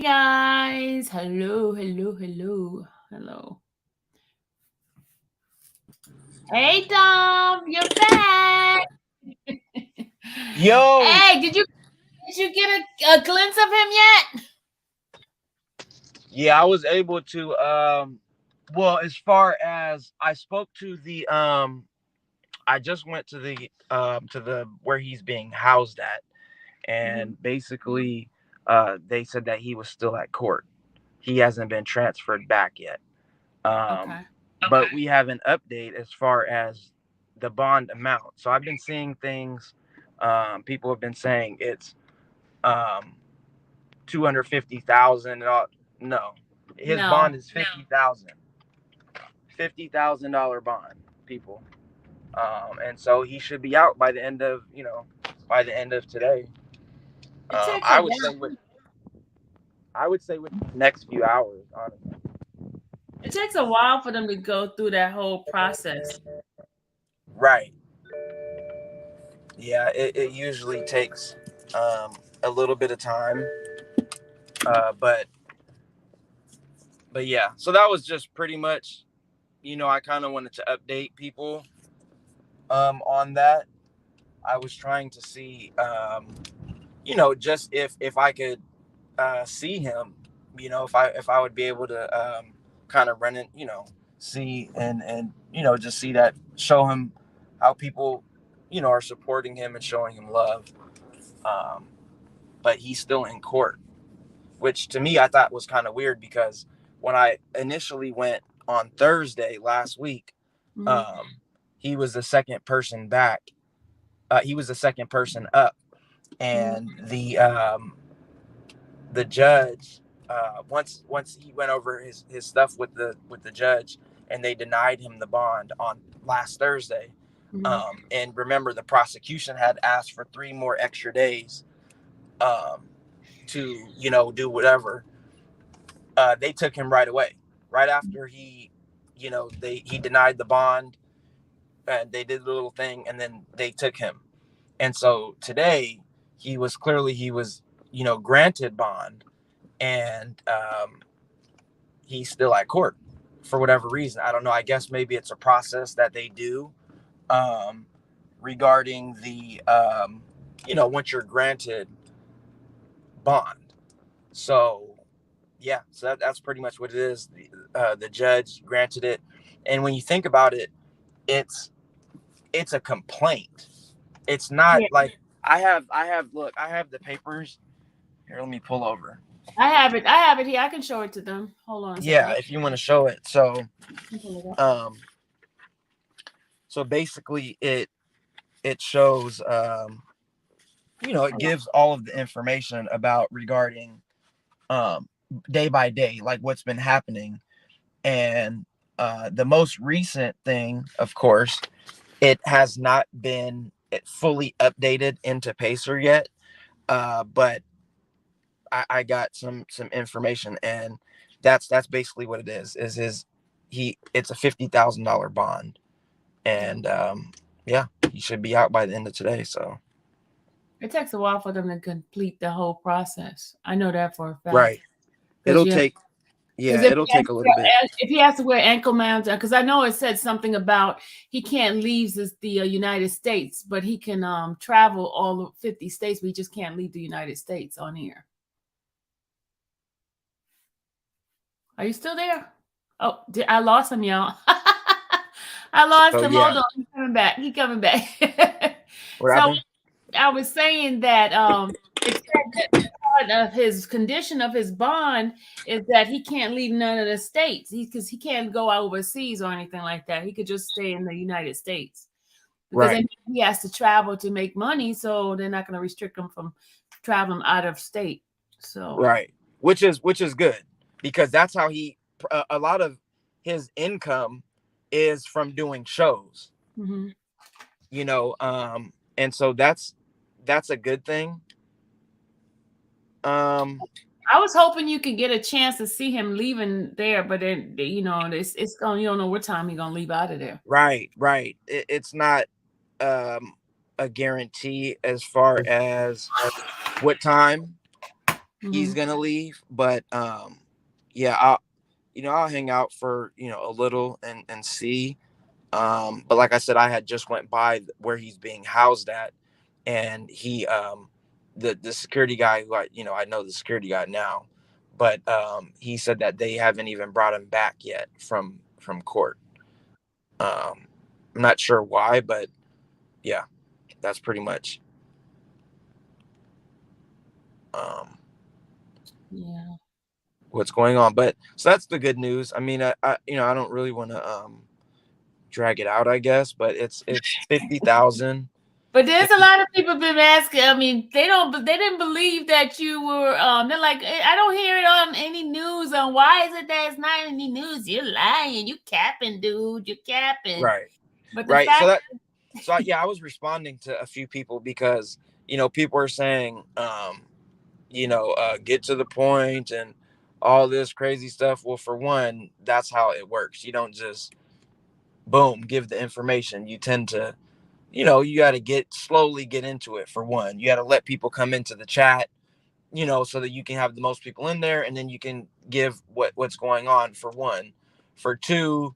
guys. Hello, hello, hello, hello. Hey Tom, you're back. Yo, Hey, did you get a glimpse of him yet? yeah, I was able to well, as far as I spoke to the I just went to the where he's being housed at, Hmm. and basically they said that he was still at court. He hasn't been transferred back yet. Um Okay. but we have an update as far as the bond amount. So I've been seeing things, people have been saying it's um 250,000 and all. No, his No, bond is 50,000. $50,000 bond, people. And so he should be out by the end of by the end of today. it takes a I would say while. with the next few hours, honestly. It takes a while for them to go through that whole process. Right. Yeah, it usually takes a little bit of time. But yeah. So that was just pretty much, I kind of wanted to update people on that. I was trying to see, just if I could see him, if I would be able to kind of run it, see and just see that, show him how people, are supporting him and showing him love. Um, but he's still in court, which to me I thought was kind of weird because when I initially went on Thursday last week, Hmm. um, he was the second person back. He was the second person up, Hmm. and the judge, once he went over his stuff with the judge, and they denied him the bond on last Thursday. Hmm. And remember, the prosecution had asked for 3 more extra days, um, to do whatever. They took him right away, right after he denied the bond, and they did the little thing, and then they took him. And so today he was granted bond, and he's still at court for whatever reason. I don't know. I guess maybe it's a process that they do, um, regarding the once you're granted bond. So yeah, so that's pretty much what it is. The judge granted it, and when you think about it, it's it's a complaint. It's not Yeah, like I have the papers here. Let me pull over. I have it. I have it here. I can show it to them. Hold on a Yeah, second. if you want to show it. So I'll pull it up. um basically it shows, it gives all of the information about regarding, um day by day, like what's been happening. And the most recent thing, of course, it has not been fully updated into Pacer yet. But I got some information, and that's basically what it is his he it's a $50,000 bond. And yeah, he should be out by the end of today. So It takes a while for them to complete the whole process. I know that for a fact. right, Because it'll you take Because yeah, it'll take a little bit. if he has to wear ankle mounts, because I know it said something about he can't leave the United States, but he can travel all of 50 states, but he just can't leave the United States on here. Are you still there? Oh, I lost him, y'all. I lost So him. yeah, Hold on, he's coming back. He coming back. what So happened? I was saying that it said that part of his condition of his bond is that he can't leave none of the states. Because he can't go overseas or anything like that. He could just stay in the United States because Right, then he has to travel to make money. So they're not going to restrict him from traveling out of state. So right. Which is good, because that's how a lot of his income is from doing shows. mhm. And so that's a good thing. Um, I was hoping you could get a chance to see him leaving there, but then it's going. You don't know what time he's gonna leave out of there. right, right. It's not um a guarantee as far as what time. he's gonna leave. But yeah, I'll hang out for a little and see. But like I said, I had just went by where he's being housed at, and he the security guy who I know the security guy now, but he said that they haven't even brought him back yet from court. Um, I'm not sure why, but yeah, that's pretty much um, Yeah. what's going on. But so that's the good news. I mean, I don't really want to drag it out, I guess, but it's 50,000. But there's a lot of people been asking. I mean, they didn't believe that you were. They're like, I don't hear it on any news. On why is it that it's not in any news? You're lying. You capping, dude. You're capping. Right, But the right. fact, Yeah, I was responding to a few people because people are saying get to the point and all this crazy stuff. Well, for one, that's how it works. You don't just boom give the information. You tend to you got to slowly get into it. For one, you got to let people come into the chat, so that you can have the most people in there, and then you can give what's going on. For one. For two,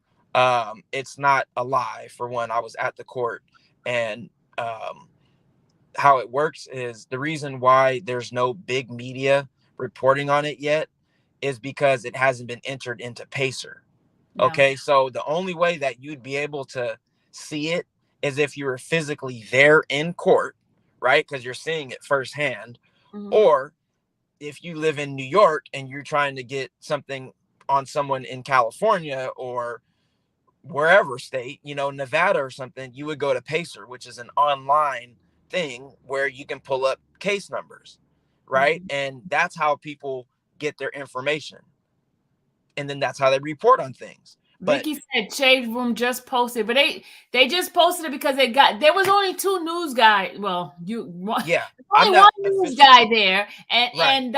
it's not a lie. For one, I was at the court, and how it works is the reason why there's no big media reporting on it yet is because it hasn't been entered into Pacer. yeah. Okay, so the only way that you'd be able to see it is if you were physically there in court, right? Because you're seeing it firsthand. Or if you live in New York and you're trying to get something on someone in California or wherever state, Nevada or something, you would go to Pacer, which is an online thing where you can pull up case numbers, right? And that's how people get their information. And then that's how they report on things. But Vicky said Shade Room just posted, but they just posted it because there was only two news guys. Well, yeah, only one news guy there, and right.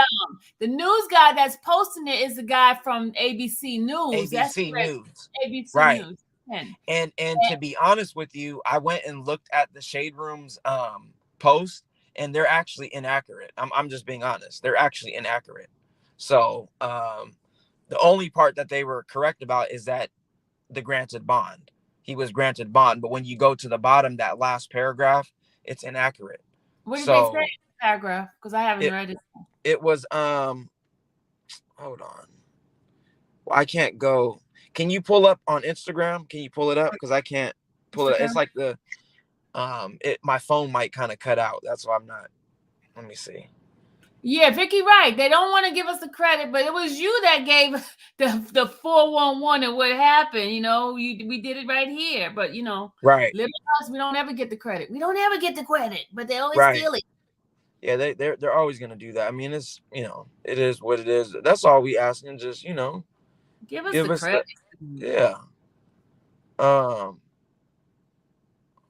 The news guy that's posting it is the guy from ABC News. That's ABC News. ABC Right. News. And to be honest with you, I went and looked at the Shade Room's post, and they're actually inaccurate. I'm just being honest. They're actually inaccurate. So the only part that they were correct about is that the granted bond. He was granted bond, but when you go to the bottom, that last paragraph, it's inaccurate. What did they say in the paragraph? Because I haven't read it. It was hold on. Well, I can't go. Can you pull up on Instagram? Can you pull it up? Because I can't pull it. It's like my phone might kind of cut out. That's why I'm not. Let me see. Yeah, Vicky, right. They don't want to give us the credit, but it was you that gave the 411 and what happened. We did it right here, but right. Us, we don't ever get the credit. We don't ever get the credit, but they always steal it. Yeah, they're always gonna do that. I mean, it's it is what it is. That's all we asking. Just give us the credit. Yeah. Hold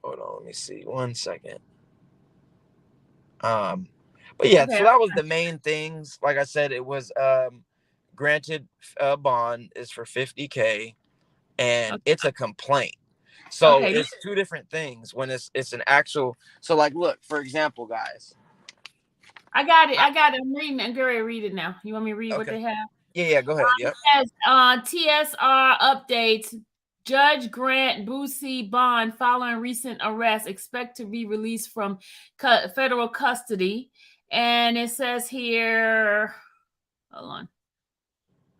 on. Let me see. 1 second. But yeah, so that was the main things. Like I said, it was granted bond is for $50K, and it's a complaint. So it's two different things when it's an actual. So like, look, for example, guys. I got it. I'm reading. I'm going to read it now. You want me to read what they have? Yeah, go ahead. Yep. It says, TSR updates. Judge grant Boosie bond following recent arrest. Expect to be released from federal custody. And it says here, hold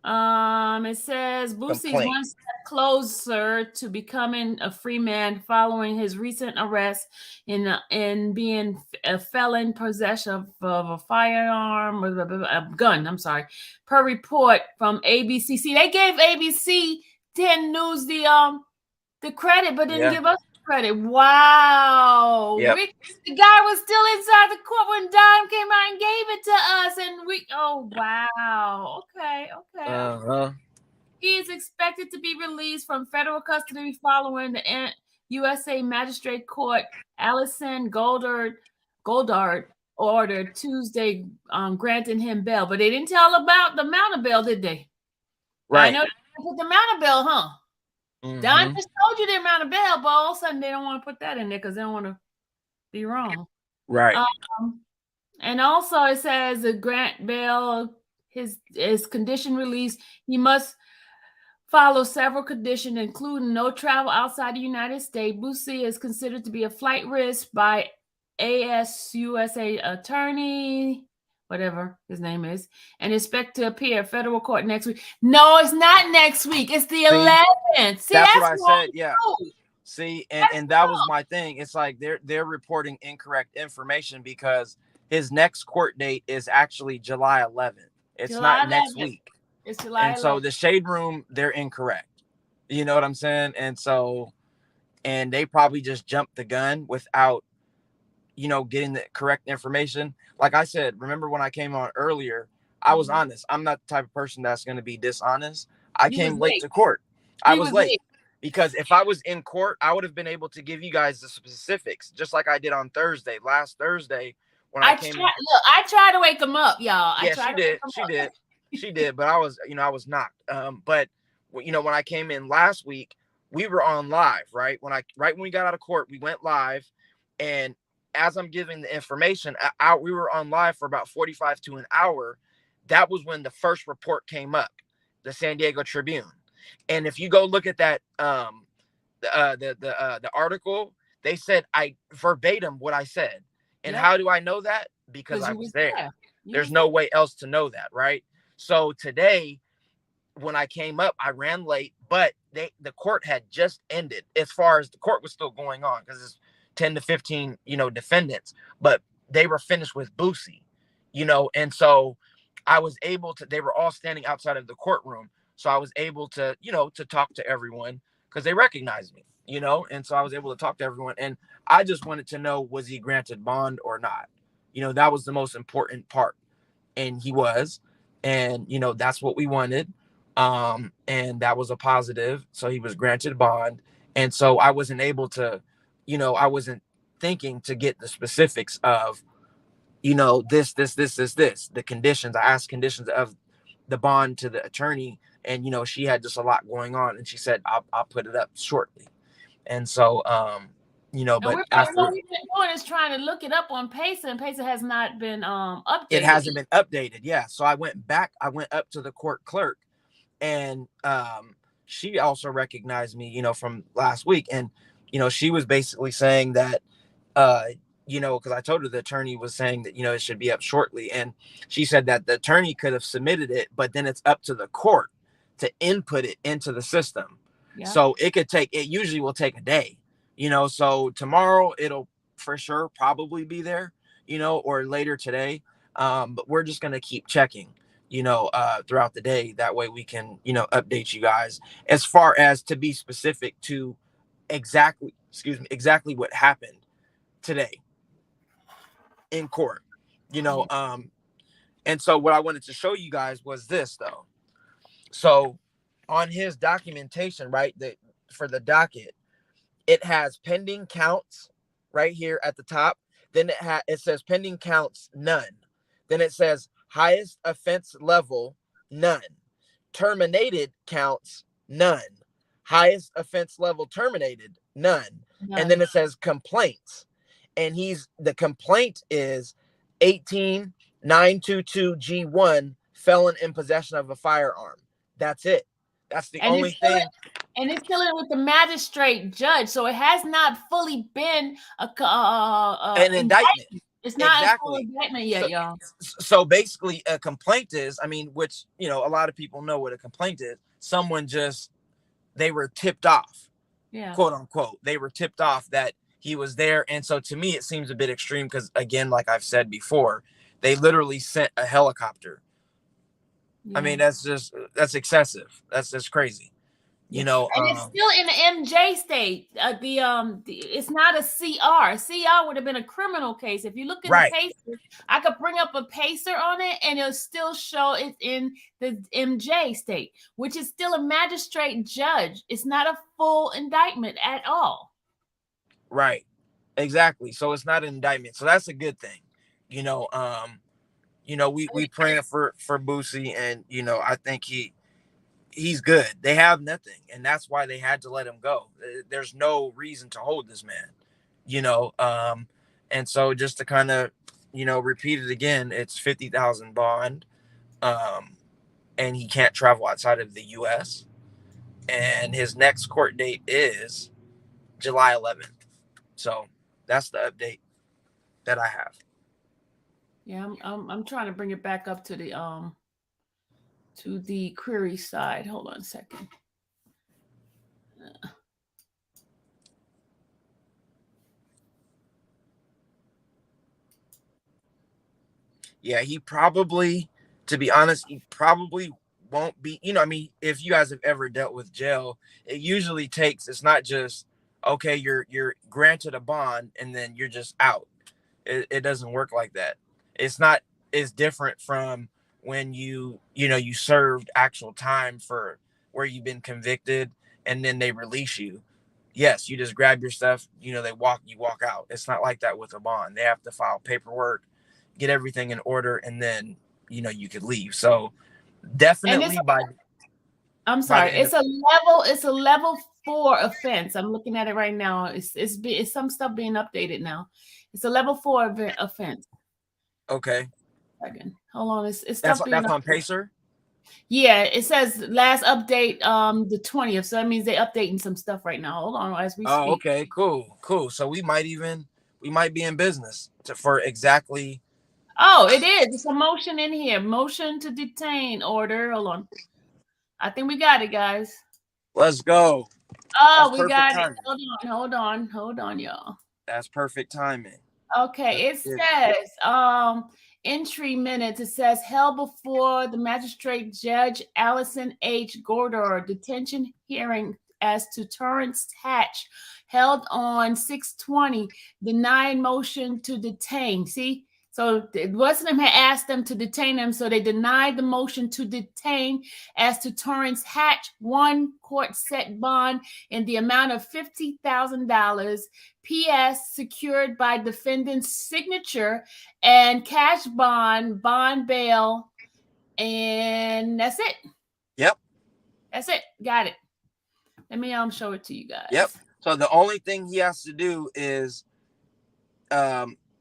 on. It says Boosie's one step closer to becoming a free man following his recent arrest in being a felon possession of a firearm, a gun. I'm sorry. Per report from ABC. See, they gave ABC 10 News the credit, but didn't give us credit. Wow. Yep. The guy was still inside the court when Dime came out and gave it to us. And wow. Okay. He is expected to be released from federal custody following the USA Magistrate Court Allison Goddard ordered Tuesday granting him bail. But they didn't tell about the amount of bail, did they? Right. I know they put the amount of bail, huh? Don just told you the amount of bail, but all of a sudden they don't want to put that in there because they don't want to be wrong. Right. And also it says the grant bail, his condition release, he must follow several conditions, including no travel outside the United States. Boosie is considered to be a flight risk by ASUSA attorney, whatever his name is, and expect to appear at federal court next week. No, it's not next week. It's the 11th. See, That's what that's I wrong said. Yeah. too. See, That's and that was wrong. my thing. It's like they're reporting incorrect information because his next court date is actually July 11th. It's July not next 11th. week. It's July And so 11th. the shade room, they're incorrect. You know what I'm saying? And so, and they probably just jumped the gun without, getting the correct information. Like I said, remember when I came on earlier, I was honest. I'm not the type of person that's going to be dishonest. I You was came late late. to court. I He was was late late. because if I was in court, I would have been able to give you guys the specifics, just like I did on Thursday, last Thursday, when I came in. I tried to wake him up, y'all. I Yeah, tried she to wake did. him She up. did. She did. But I was, I was knocked. But when I came in last week, we were on live, right? Right when we got out of court, we went live, and as I'm giving the information out, we were on live for about 45 to an hour. That was when the first report came up, the San Diego Tribune. And if you go look at that, the article, they said I verbatim what I said. And Yep. how do I know that? Because I You was was there. there. There's no way else to know that, right? So today, when I came up, I ran late, but the court had just ended. As far as the court was still going on, because it's 10 to 15, defendants, but they were finished with Boosie, and so I was able to. They were all standing outside of the courtroom, so I was able to, to talk to everyone because they recognized me, and so I was able to talk to everyone, and I just wanted to know, was he granted bond or not? That was the most important part, and he was, and that's what we wanted, and that was a positive. So he was granted bond, and so I wasn't able to, I wasn't thinking to get the specifics of, this, the conditions. I asked conditions of the bond to the attorney, and she had just a lot going on, and she said I'll put it up shortly, and so And but what after we've been doing is trying to look it up on Pacer, and Pacer has not been updated. it hasn't been updated. Yeah. So I went up to the court clerk, and she also recognized me, from last week. And, she was basically saying that, because I told her the attorney was saying that, it should be up shortly. And she said that the attorney could have submitted it, but then it's up to the court to input it into the system. Yeah. So it usually will take a day, so tomorrow it'll for sure probably be there, or later today. But we're just going to keep checking, throughout the day. That way we can, update you guys as far as to be specific to exactly what happened today in court, and so what I wanted to show you guys was this though. So on his documentation, right, for the docket, it has pending counts right here at the top. Then it says pending counts, none. Then it says highest offense level, none. Terminated counts, none. Highest offense level terminated, none. And then it says complaints. And the complaint is 18922G1, felon in possession of a firearm. That's it. That's the only thing. And it's still in with the magistrate judge, so it has not fully been an indictment. It's not a full indictment yet, y'all. So basically, a complaint is, which, a lot of people know what a complaint is. Someone they were tipped off, quote unquote. They were tipped off that he was there. And so to me, it seems a bit extreme because, again, like I've said before, they literally sent a helicopter. Yeah. That's excessive. That's just crazy. And it's still in the MJ state. It's not a CR. CR would have been a criminal case. If you look at the Pacer, I could bring up a Pacer on it, and it'll still show it's in the MJ state, which is still a magistrate judge. It's not a full indictment at all. Right. Exactly. So it's not an indictment. So that's a good thing. We praying for Boosie, and I think he's good. They have nothing, and that's why they had to let him go. There's no reason to hold this man, and so just to kind of, repeat it again. It's 50,000 bond, and he can't travel outside of the U.S. And his next court date is July 11th. So that's the update that I have. Yeah, I'm trying to bring it back up to the query side. Hold on a second. Yeah, to be honest, he probably won't be. I mean, if you guys have ever dealt with jail, it usually takes. It's not just okay. You're granted a bond and then you're just out. It doesn't work like that. It's not. It's different from when you served actual time for where you've been convicted and then they release you. Yes, you just grab your stuff. You walk out. It's not like that with a bond. They have to file paperwork, get everything in order, and then you could leave. So And it's definitely I'm by sorry, the end of it's a level 4 offense. I'm looking at it right now. It's some stuff being updated now. It's a level 4 offense. okay, Second. Hold on, it's that's stuff being that's on updated. Pacer. Yeah, it says last update the 20th. So that means they're updating some stuff right now. Hold on as we Oh, speak. okay, cool. So we might be in business for exactly. Oh, it is. It's a motion in here. Motion to detain order. Hold on. I think we got it, guys. Let's go. That's Oh, we perfect got it. timing. Hold on, y'all. That's perfect timing. Okay, Let's it get it. says entry minutes. It says held before the magistrate Judge Allison H. Gordor detention hearing as to Torrance Hatch held on 6/20, denying motion to detain. See, so Weston had asked them to detain him, so they denied the motion to detain as to Torrance Hatch. One court set bond in the amount of $50,000. P.S. secured by defendant's signature and cash bond bail. And that's it. Yep. That's it. Got it. Let me show it to you guys. Yep. So the only thing he has to do is,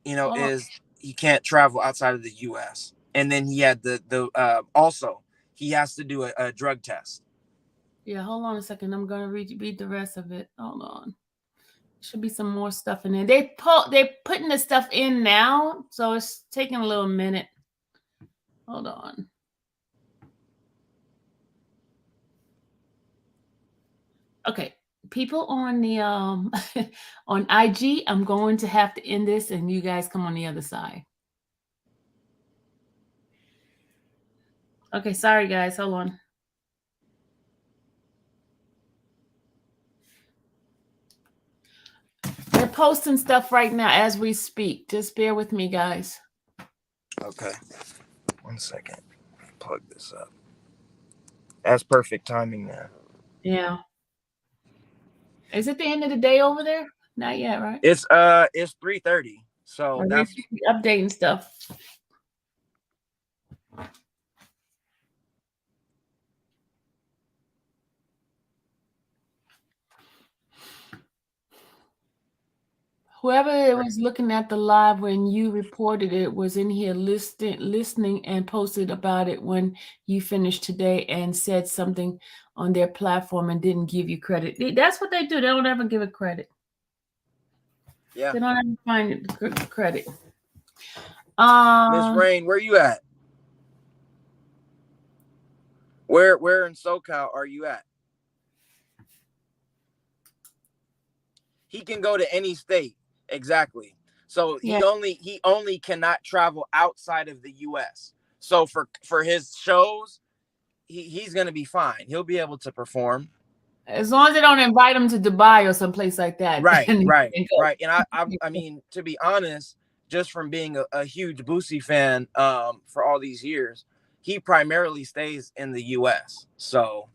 is he can't travel outside of the U.S. And then he had also he has to do a drug test. Yeah, hold on a second. I'm gonna read the rest of it. Hold on. Should be some more stuff in there. They're putting the stuff in now, so it's taking a little minute. Hold on. Okay, people on the on IG, I'm going to have to end this, and you guys come on the other side. Okay, sorry guys. Hold on. They're posting stuff right now as we speak. Just bear with me, guys. Okay. 1 second. Plug this up. That's perfect timing now. Yeah. Is it the end of the day over there? Not yet, right? It's 3:30. So that's updating stuff. Whoever was looking at the live when you reported it was in here listening and posted about it when you finished today and said something on their platform and didn't give you credit. That's what they do. They don't ever give it credit. Yeah. They don't ever find credit. Miss Rain, where you at? Where in SoCal are you at? He can go to any state. Exactly. So he only cannot travel outside of the US. So for his shows, he's gonna be fine. He'll be able to perform. As long as they don't invite him to Dubai or someplace like that. Right. And I mean, to be honest, just from being a huge Boosie fan for all these years, he primarily stays in the US. So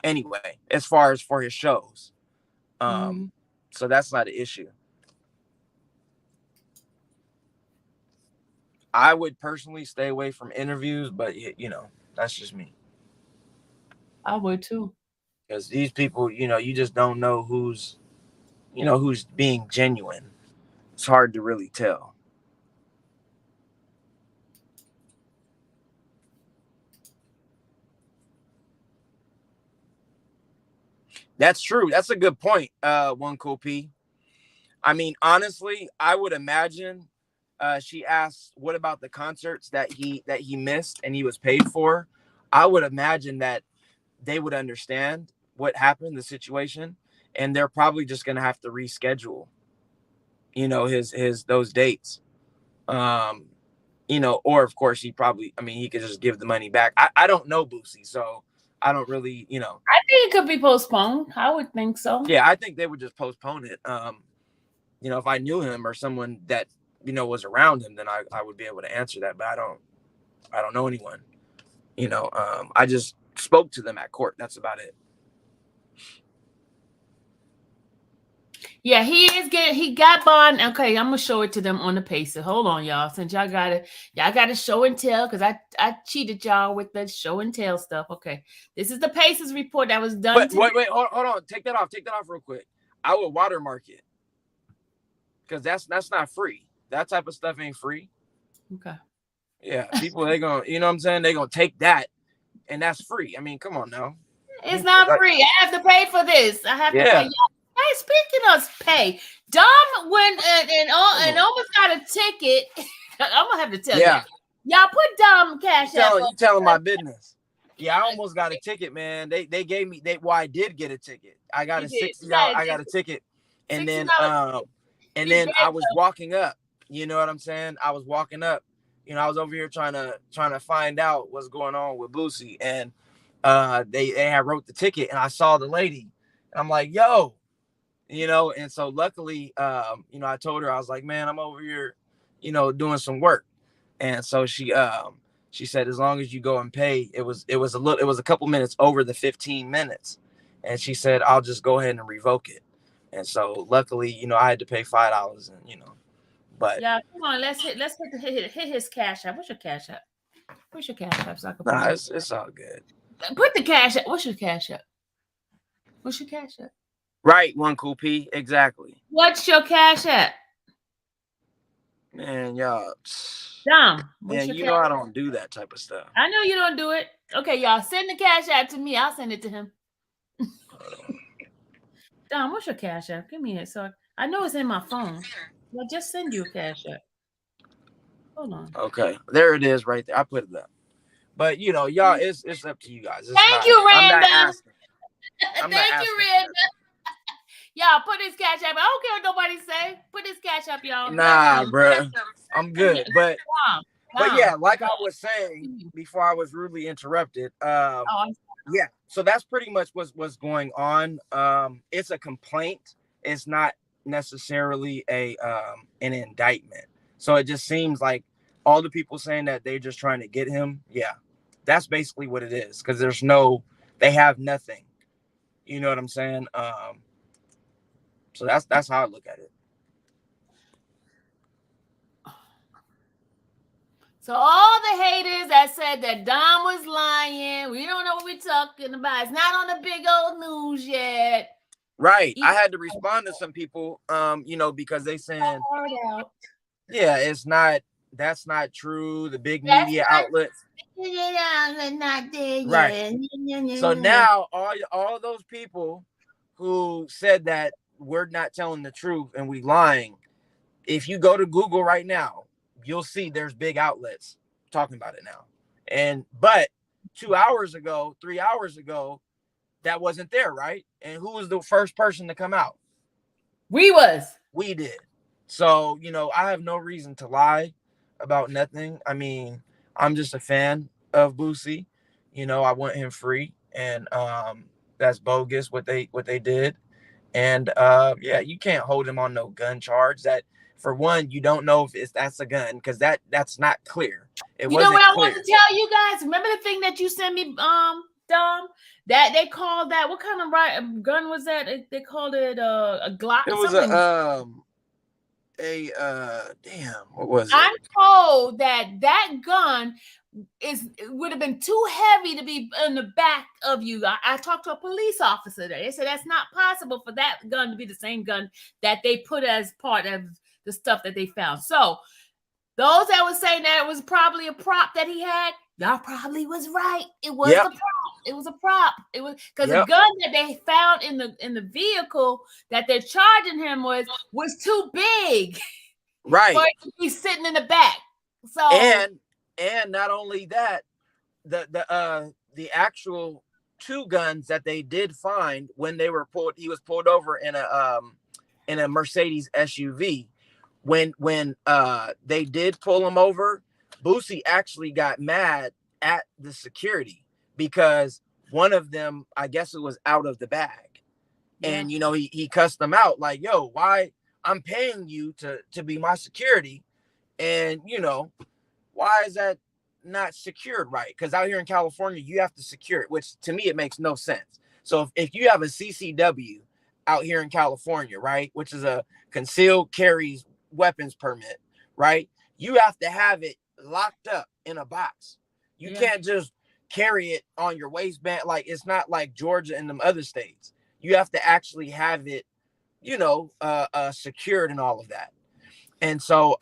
anyway, as far as for his shows. So that's not an issue. I would personally stay away from interviews, but that's just me. I would too. Because these people, you just don't know who's being genuine. It's hard to really tell. That's true. That's a good point. One cool P. I mean, honestly, I would imagine she asked, "What about the concerts that he missed and he was paid for?" I would imagine that they would understand what happened, the situation, and they're probably just gonna have to reschedule, his those dates. Um, or of course I mean, he could just give the money back. I don't know Boosie, so I don't really. I think it could be postponed. I would think so. Yeah, I think they would just postpone it. If I knew him or someone that was around him, then I would be able to answer that. But I don't know anyone. I just spoke to them at court. That's about it. Yeah, he got bond. Okay, I'm gonna show it to them on the pacer. Hold on, y'all. Since y'all got to show and tell, because I cheated y'all with the show and tell stuff. Okay, this is the Pacers report that was done. But wait, hold on. Take that off real quick. I would watermark it because that's not free. That type of stuff ain't free. Okay. Yeah, people they gonna, what I'm saying, they gonna take that, and that's free. I mean, come on now. It's not free. I have to pay for this. I have to pay. Hey, speaking of pay, Dom went and almost got a ticket. I'm gonna have to tell you. Y'all put Dom cash out. You telling my business. Yeah, I almost got a ticket, man. They gave me I did get a ticket. I got a $60. I got a ticket, and then I was walking up. You know what I'm saying? I was walking up. I was over here trying to find out what's going on with Boosie, and they had wrote the ticket, and I saw the lady, and I'm like, yo, and so luckily, I told her, I was like, man, I'm over here, doing some work, and so she said, as long as you go and pay, it was a couple minutes over the 15 minutes, and she said, I'll just go ahead and revoke it, and so luckily, I had to pay $5, and But yeah, come on, let's hit his cash app. What's your cash app? What's your cash app? So I can it's all good. Put the cash app. What's your cash app? What's your cash app? Right, one cool P, exactly. What's your cash app? Man, y'all. Dom, man, I don't do that type of stuff. I know you don't do it. Okay, y'all, send the cash app to me. I'll send it to him. Dom, what's your cash app? Give me it. So I know it's in my phone. Well, just send you a cash app. Hold on. Okay, there it is, right there. I put it up. But y'all, it's up to you guys. Thank you, Randa. I'm not asking. Thank you, Randa. Y'all, put his cash app. I don't care what nobody say. Put his cash app, y'all. Nah, bro, I'm good. But yeah, like I was saying before, I was rudely interrupted. Yeah, so that's pretty much what's going on. It's a complaint. It's not necessarily an indictment. So it just seems like all the people saying that they're just trying to get him. Yeah, that's basically what it is, because they have nothing. You know what I'm saying? So that's how I look at it. So all the haters that said that Dom was lying, we don't know what we're talking about. It's not on the big old news yet. Right. I had to respond to some people, because they saying, yeah, that's not true. The big media outlets. Right. So now all those people who said that we're not telling the truth and we lying, if you go to Google right now, you'll see there's big outlets talking about it now. But 2 hours ago, 3 hours ago, that wasn't there, right? And who was the first person to come out? We did. So, I have no reason to lie about nothing. I mean, I'm just a fan of Boosie. I want him free, and that's bogus what they did. And yeah, you can't hold him on no gun charge. That, for one, you don't know if that's a gun, because that's not clear. It wasn't what I clear. want to tell you guys? Remember the thing that you sent me, Dom? That they called that, what kind of gun was that? They called it a Glock. It was damn, what was it? I'm told that gun would have been too heavy to be in the back of you. I talked to a police officer there. They said that's not possible for that gun to be the same gun that they put as part of the stuff that they found. So those that were saying that it was probably a prop that he had, y'all probably was right. It was a prop. It was a prop. It was because the Yep. gun that they found in the vehicle that they're charging him was too big for Right. it to be sitting in the back. So And not only that, the actual two guns that they did find when they were pulled, he was pulled over in a Mercedes SUV. When they did pull him over, Boosie actually got mad at the security because one of them, I guess it was out of the bag. yeah. And he cussed them out like, yo, why I'm paying you to be my security, and why is that not secured right? Because out here in California, you have to secure it, which to me it makes no sense. So if you have a CCW out here in California, right, which is a concealed carries weapons permit, right, you have to have it locked up in a box. You can't just carry it on your waistband. Like, it's not like Georgia and them other states. You have to actually have it, secured and all of that. And so,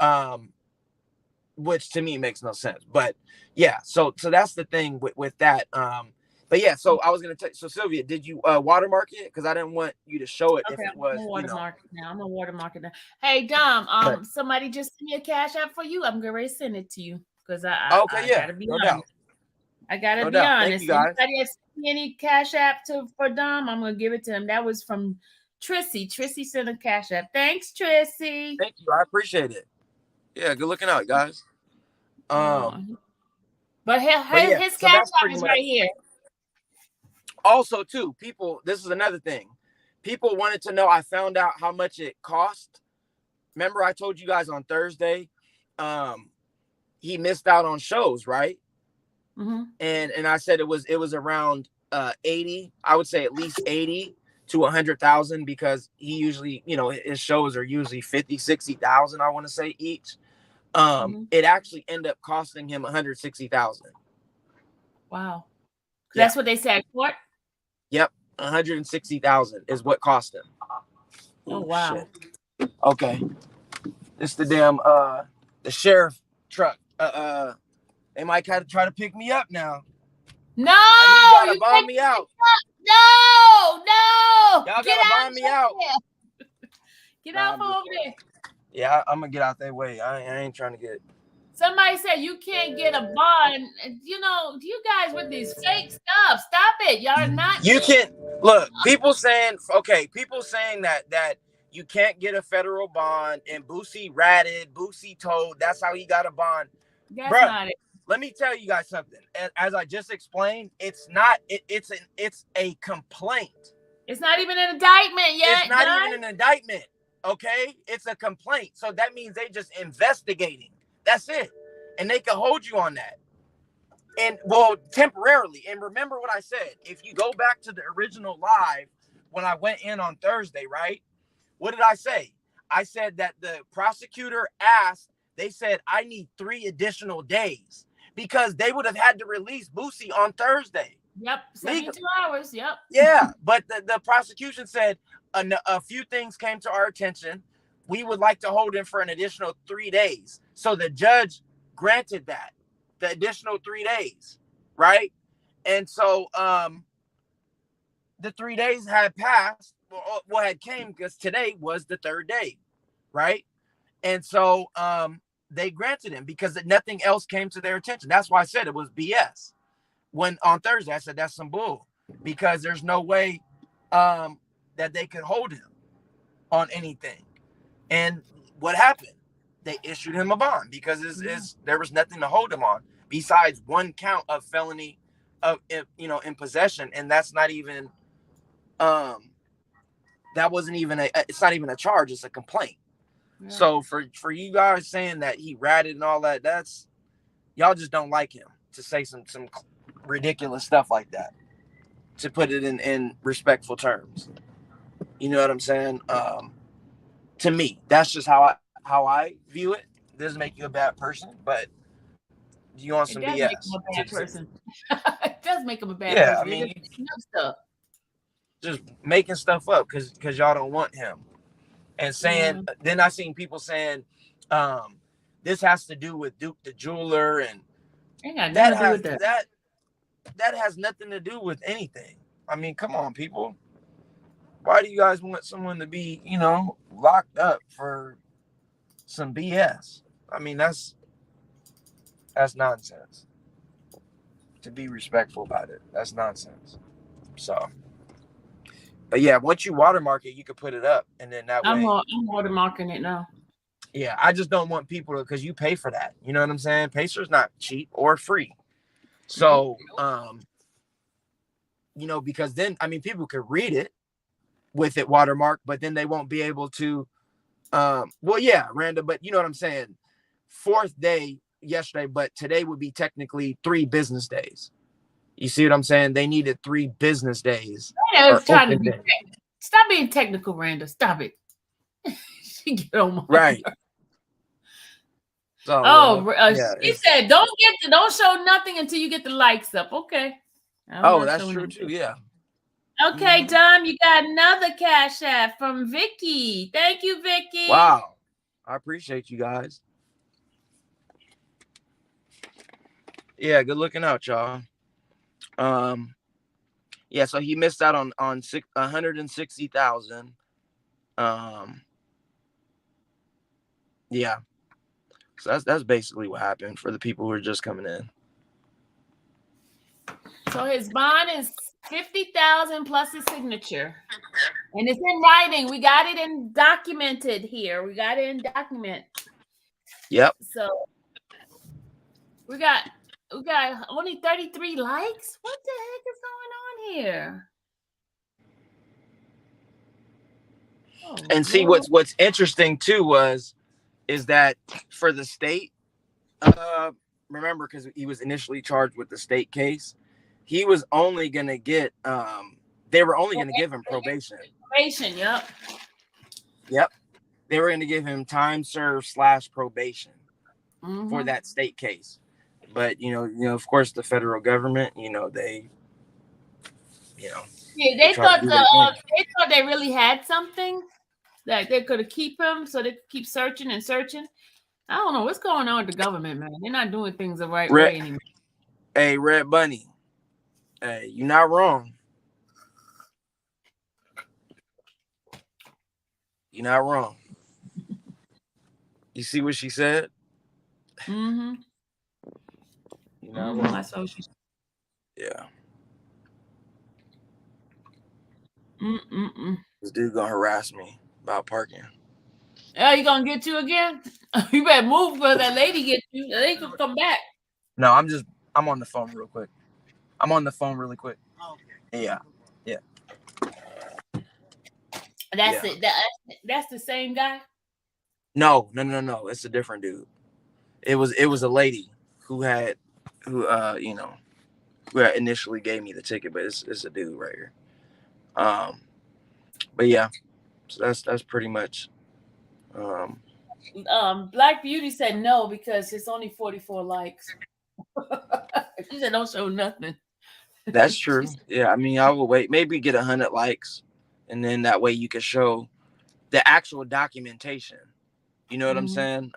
which to me makes no sense. But yeah, so that's the thing with that. But yeah, so I was gonna tell you. So Sylvia, did you watermark it? Because I didn't want you to show it if it was, I'm gonna watermark it now. I'm gonna watermark it now. Hey Dom, somebody just sent me a cash app for you. I'm gonna send it to you because I gotta be honest. Doubt. I gotta No be doubt. honest. Thank you, guys. Anybody that sent me any cash app for Dom, I'm gonna give it to him. That was from Trissy. Trissy sent a cash app. Thanks, Trissy. Thank you. I appreciate it. Yeah, good looking out, guys. But his cash app is right here. Also, too, people, this is another thing. People wanted to know, I found out how much it cost. Remember I told you guys on Thursday, he missed out on shows, right? Mm-hmm. And I said it was around 80, I would say at least 80 to 100,000, because he usually, his shows are usually 50, 60,000, I want to say, each. It actually ended up costing him 160,000. Wow. Yeah. That's what they said. What? Yep, 160,000 is what cost him. Oh wow. Shit. Okay. It's the damn the sheriff truck. They might try to pick me up now. No, I need y'all to bomb me out. No. Y'all gotta bomb me out. Get out from over there. Yeah, I'm gonna get out that way. I ain't trying to get. Somebody said you can't get a bond. You guys with these fake stuff. Stop it. Y'all are not. You can look. People saying that you can't get a federal bond, and Boosie ratted. Boosie told that's how he got a bond. That's not it. Let me tell you guys something. As I just explained, it's not. It's a complaint. It's not even an indictment yet. It's not even an indictment. Okay, it's a complaint. So that means they just investigating. That's it. And they can hold you on that. And well, temporarily. And remember what I said. If you go back to the original live when I went in on Thursday, right? What did I say? I said that the prosecutor asked, they said, I need 3 additional days, because they would have had to release Boosie on Thursday. Yep, 72 hours. Yep. Yeah, but the prosecution said a few things came to our attention. We would like to hold him for an additional 3 days. So the judge granted that, the additional 3 days, right? And so the 3 days had passed, well, had came, because today was the 3rd day, right? And so they granted him because nothing else came to their attention. That's why I said it was BS. When on Thursday, I said that's some bull, because there's no way that they could hold him on anything. And what happened? They issued him a bond because there was nothing to hold him on besides 1 count of felony in possession, and that's not even that wasn't even it's not even a charge, it's a complaint. Yeah. So for you guys saying that he ratted and all that, that's y'all just don't like him to say some ridiculous stuff like that, to put it in respectful terms. You know what I'm saying? To me, that's just how I view it. It doesn't make you a bad person, but you want some BS. It does make him a bad person. I mean, just making stuff up because y'all don't want him. And saying, then I seen people saying, this has to do with Duke the Jeweler, and ain't got nothing to do with that. that has nothing to do with anything. I mean, come on, people. Why do you guys want someone to be, locked up for some BS? I mean, that's nonsense. To be respectful about it, that's nonsense. So, but yeah, once you watermark it, you can put it up, and then that I'm way, watermarking it now. yeah. I just don't want people to, because you pay for that. You know what I'm saying? Pacer's not cheap or free. So, because then, I mean, people could read it with it watermarked, but then they won't be able to. Well, yeah, random, but you know what I'm saying. Fourth day yesterday, but today would be technically 3 business days. You see what I'm saying? They needed 3 business days or Trying to open be days. Stop being technical, Randa. Stop it. She get on my Right. So, yeah. She said, don't show nothing until you get the likes up. Okay. That's true too. Yeah. Okay, Dom, you got another cash app from Vicky. Thank you, Vicky. Wow. I appreciate you guys. Yeah, good looking out, y'all. Yeah, so he missed out on 160,000. Yeah. So that's basically what happened for the people who are just coming in. So his bond is 50,000 plus his signature. And it's in writing. We got it in documented here. We got it in document. Yep. So we got only 33 likes. What the heck is going on here? Oh, and see, what's interesting too is that for the state, remember, because he was initially charged with the state case, he was only gonna get they were only gonna give him probation. Probation, yep. They were gonna give him time served / probation for that state case. But of course, the federal government, they they thought they really had something that they could keep him, so they could keep searching and searching. I don't know what's going on with the government, man. They're not doing things the right way anymore. Hey, Red Bunny. Hey, you're not wrong. You're not wrong. You see what she said? Mm-hmm. You're not wrong. I saw she. Yeah. Mm-mm-mm. This dude gonna harass me about parking. Oh, he gonna get you again? You better move because that lady get you. That lady can come back. No, I'm on the phone real quick. I'm on the phone really quick. Okay. Yeah. That's it. That's the same guy? No. It's a different dude. It was a lady who had initially gave me the ticket, but it's a dude right here. But yeah, so that's pretty much. Black Beauty said no because it's only 44 likes. She said don't show nothing. That's true. Yeah, I mean, I will wait. Maybe get 100 likes, and then that way you can show the actual documentation. You know what I'm saying?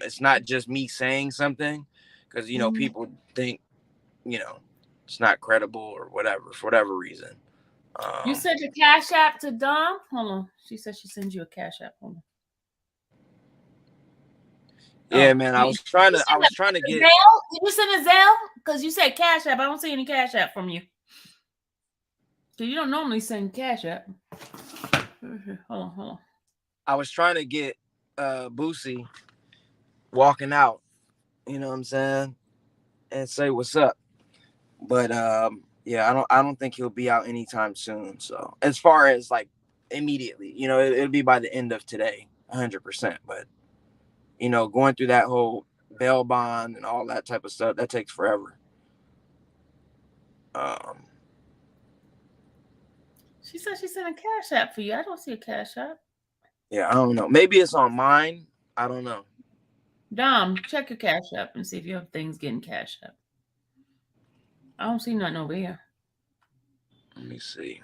It's not just me saying something, because people think it's not credible or whatever for whatever reason. You sent a cash app to Dom? Hold on. She said she sends you a cash app. Hold on. Yeah, man. I was trying to get. Zelle? Did you send a Zelle? Because you said cash app. I don't see any cash app from you. So you don't normally send cash app. Hold on. I was trying to get Boosie walking out, you know what I'm saying, and say what's up. But yeah, I don't think he'll be out anytime soon. So as far as like immediately, it'll be by the end of today, 100%. But going through that whole bail bond and all that type of stuff, that takes forever. She said she sent a cash app for you. I don't see a cash app. Yeah, I don't know. Maybe it's on mine. I don't know. Dom, check your cash app and see if you have things getting cash app. I don't see nothing over here. Let me see.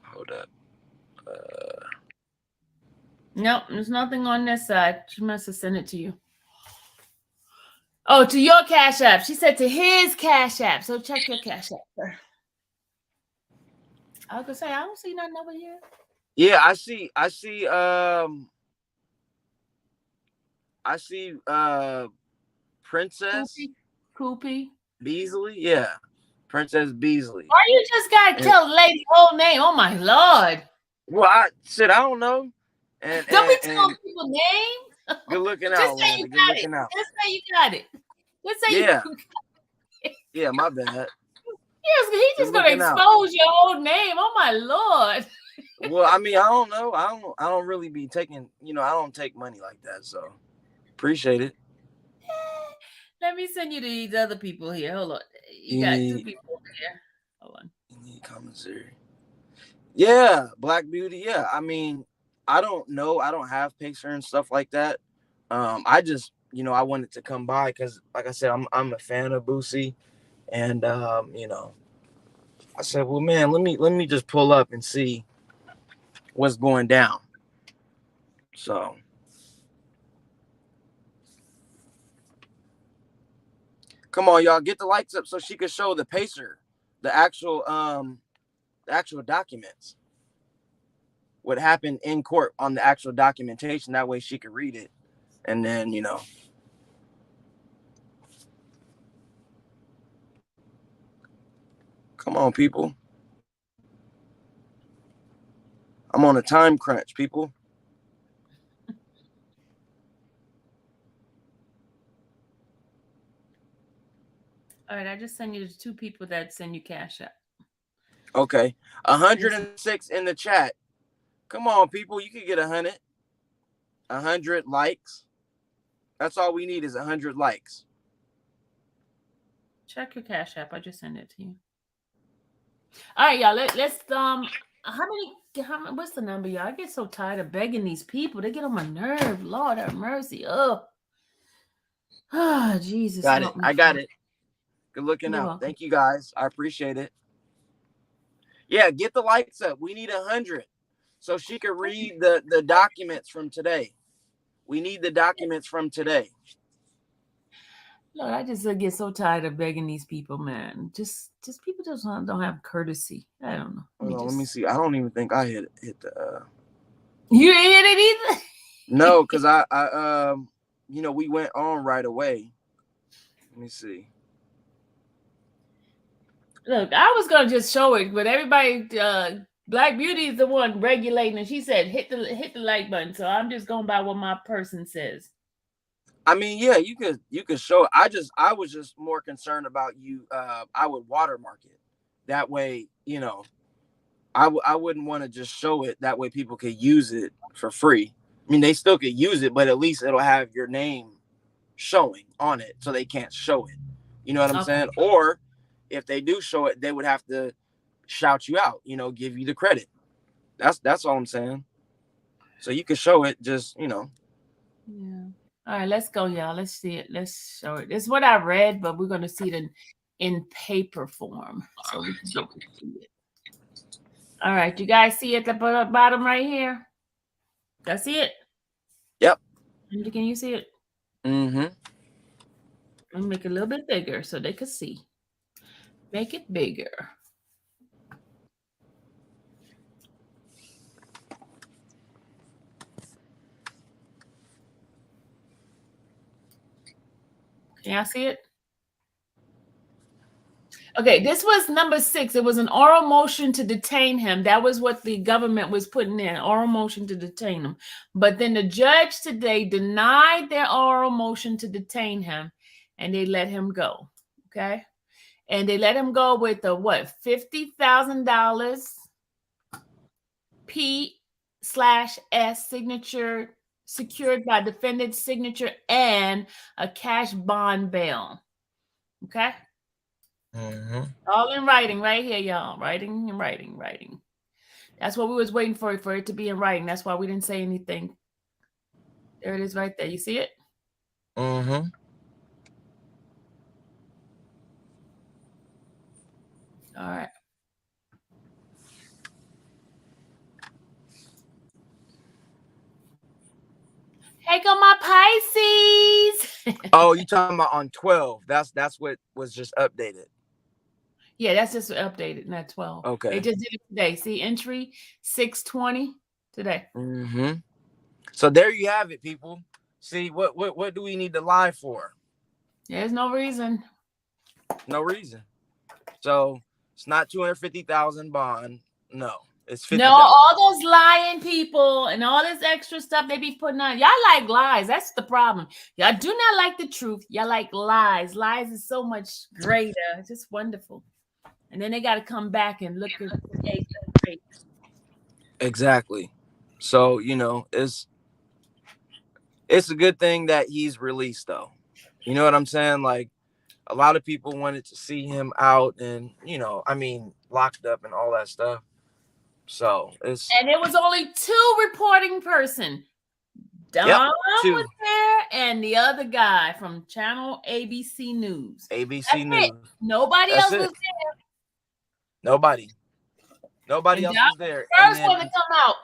Hold up. Nope, there's nothing on this side. She must have sent it to you. Oh, to your Cash App. She said to his Cash App. So check your Cash App, sir. I was gonna say I don't see nothing over here. Yeah, I see Princess Koopy, Koopy. Beasley. Yeah. Princess Beasley. Why you just gotta And, tell the lady's whole name? Oh my lord! well, I said I don't know. And Don't be and telling and people names. good looking Just out, say you Linda. Good got it. looking out. Just say you got it. Just say you. Yeah. Yeah, my bad. He's Good just gonna looking out. expose your whole name. Oh my lord! Well, I mean, I don't know. I don't really be taking, I don't take money like that, so appreciate it. Let me send you to these other people here. Hold on. You You got two need people over here. Hold on. you need commissary. Yeah, Black Beauty. Yeah. I mean, I don't know. I don't have picture and stuff like that. I just, I wanted to come by because, like I said, I'm a fan of Boosie, and I said, well, man, let me just pull up and see what's going down. So, come on, y'all, get the lights up so she could show the pacer, the actual documents, what happened in court on the actual documentation. That way she could read it, and then come on, people. I'm on a time crunch, people. All right, I just sent you to two people that send you Cash App. Okay, 106 in the chat. Come on, people. You could get 100 likes. That's all we need is 100 likes. Check your Cash App. I just sent it to you. All right, y'all. Let's what's the number, y'all? I get so tired of begging these people. They get on my nerve. Lord have mercy. Oh, Jesus Got it. help me. I got it. Good looking You're out. welcome. Thank you, guys. I appreciate it. Yeah, get the likes up. We need 100 so she could read the documents from today. We need the documents from today. Lord, I just get so tired of begging these people, man. Just people just don't have courtesy. I don't know. Hold on, let me see. I don't even think I hit the. You ain't hit it either. No, because we went on right away. Let me see. Look, I was gonna just show it, but everybody, Black Beauty is the one regulating, and she said hit the like button. So I'm just going by what my person says. I mean, yeah, you could show it. I was just more concerned about you. I would watermark it. That way, I wouldn't want to just show it. That way people could use it for free. I mean, they still could use it, but at least it'll have your name showing on it so they can't show it. You know what I'm Okay. saying? Or if they do show it, they would have to shout you out, give you the credit. That's all I'm saying. So you can show it, just. Yeah. All right, let's go, y'all. Let's see it. Let's show it. It's what I read, but we're gonna see it in paper form, so we can get to see it. All right, you guys see at the bottom right here? I see it. Yep. Can you see it? Mm-hmm. Let me make it a little bit bigger so they can see. Make it bigger. Can y'all see it? Okay, this was number 6. It was an oral motion to detain him. That was what the government was putting in, oral motion to detain him. But then the judge today denied their oral motion to detain him, and they let him go. Okay, and they let him go with the what, $50,000 P/S signature secured by defendant's signature and a cash bond bail. Okay. Mm-hmm. All in writing right here, y'all. Writing and writing. That's what we was waiting for it to be in writing. That's why we didn't say anything. There it is right there. You see it? Mm-hmm. All right. Take on my Pisces. Oh, you talking about on 12? That's what was just updated. Yeah, that's just updated, not 12. They Okay. just did it today. See, entry 620 today. Mm-hmm. So there you have it, people. See, what do we need to lie for? There's no reason. No reason. So it's not 250,000 bond. No, it's No, 50,000. all those lying people and all this extra stuff they be putting on. Y'all like lies. That's the problem. Y'all do not like the truth. Y'all like lies. Lies is so much greater. It's just wonderful. And then they got to come back and look at great. Exactly. So, it's a good thing that he's released, though. You know what I'm saying? Like, a lot of people wanted to see him out and, locked up and all that stuff. So it's. And it was only two reporting person. Dom was there and the other guy from channel ABC News. ABC News. Nobody else was there. Nobody else was there. First one to come out.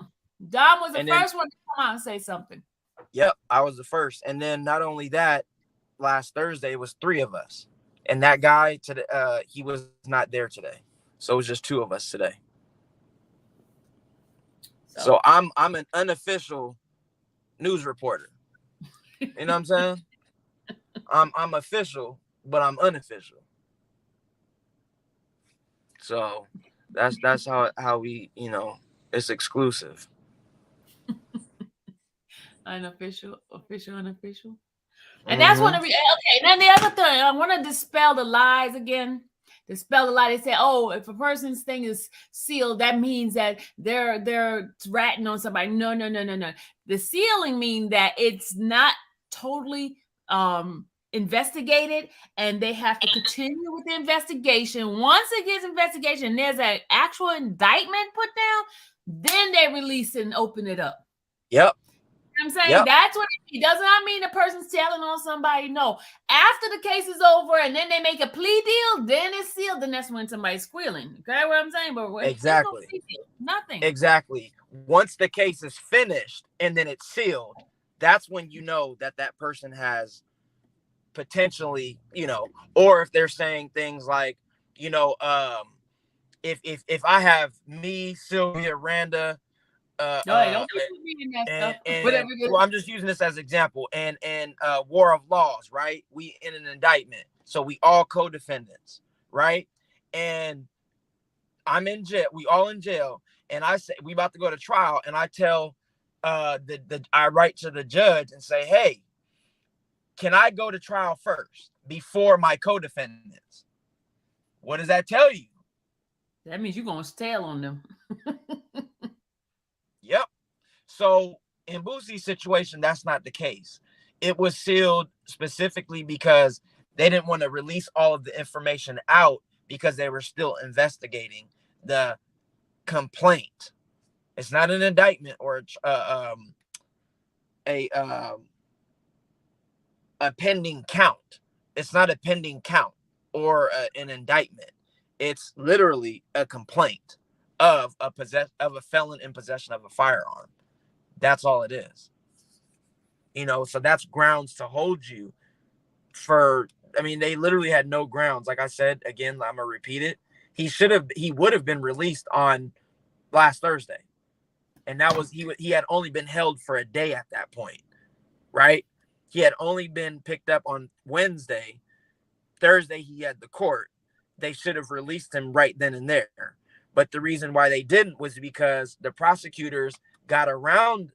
Dom was the first one to come out and say something. Yep, I was the first. And then not only that, last Thursday was 3 of us. And that guy he was not there today. So it was just 2 of us today. So I'm an unofficial news reporter. You know what I'm saying? I'm official, but I'm unofficial. So that's how we, it's exclusive. Unofficial, official, unofficial. And that's one of the okay. And then the other thing, I want to dispel the lies again. Dispel the lie. They say, oh, if a person's thing is sealed, that means that they're ratting on somebody. No. The sealing means that it's not totally investigated, and they have to continue with the investigation. Once it gets investigation, there's an actual indictment put down, then they release it and open it up. Yep. I'm saying that's what it does not mean the person's telling on somebody. No, after the case is over and then they make a plea deal, then it's sealed. Then that's when somebody's squealing. Okay, what I'm saying? But exactly, no deal, nothing. Exactly. Once the case is finished and then it's sealed, that's when you know that person has potentially, or if they're saying things like, if I have me, Sylvia, Randa. Don't keep reading that stuff. Whatever it is. Well, I'm just using this as example. And war of laws, right? We in an indictment, so we all co-defendants, right? And I'm in jail. We all in jail, and I say we about to go to trial, and I tell I write to the judge and say, hey, can I go to trial first before my co-defendants? What does that tell you? That means you're gonna stale on them. Yep. So in Boosie's situation, that's not the case. It was sealed specifically because they didn't want to release all of the information out because they were still investigating the complaint. It's not an indictment or a pending count. It's not a pending count or an indictment. It's literally a complaint of a felon in possession of a firearm. That's all it is. So that's grounds to hold you for. I mean, they literally had no grounds. Like I said, again, I'm gonna repeat it. He would have been released on last Thursday, and that was he had only been held for a day at that point, right? He had only been picked up on Wednesday. Thursday he had the court. They should have released him right then and there. But the reason why they didn't was because the prosecutors got around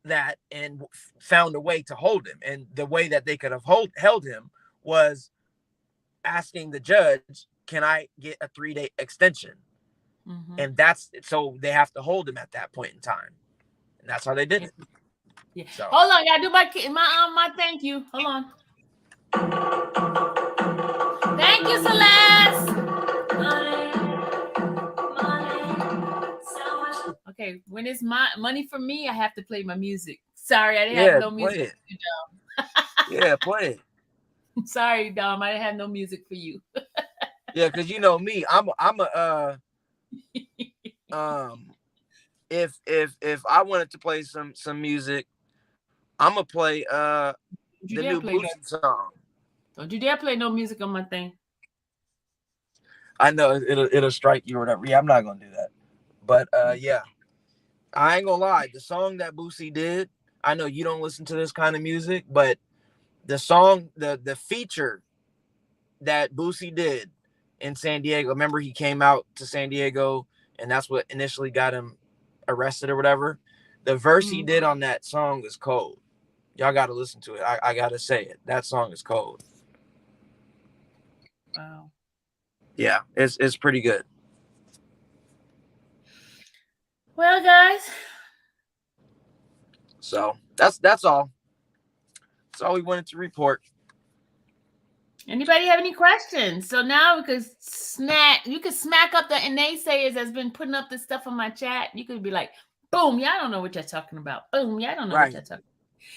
that and found a way to hold him. And the way that they could have held him was asking the judge, can I get a 3-day extension? Mm-hmm. And so they have to hold him at that point in time. And that's how they did it. Yeah. So. Hold on, I gotta do my thank you. Hold on. Thank you, Celeste. Okay, when it's my money for me, I have to play my music. Sorry, I didn't have no music for you, Dom. Play it. Sorry, Dom, I didn't have no music for you. Yeah, because you know me, I'm a if I wanted to play some music, I'm gonna play Don't you the dare new play that. Boosie song. Don't you dare play no music on my thing. I know it'll strike you or whatever. Yeah, I'm not gonna do that. But yeah, I ain't gonna lie. The song that Boosie did, I know you don't listen to this kind of music, but the song, the feature that Boosie did in San Diego. Remember, he came out to San Diego, and that's what initially got him arrested or whatever. The verse he did on that song is cold. Y'all got to listen to it. I got to say it. That song is cold. Wow. Yeah, it's pretty good. Well, guys. So that's all. That's all we wanted to report. Anybody have any questions? So now we could you could smack up the naysayers that's been putting up this stuff on my chat. You could be like, boom, y'all don't know what you're talking about. Boom, y'all don't know what you're talking about.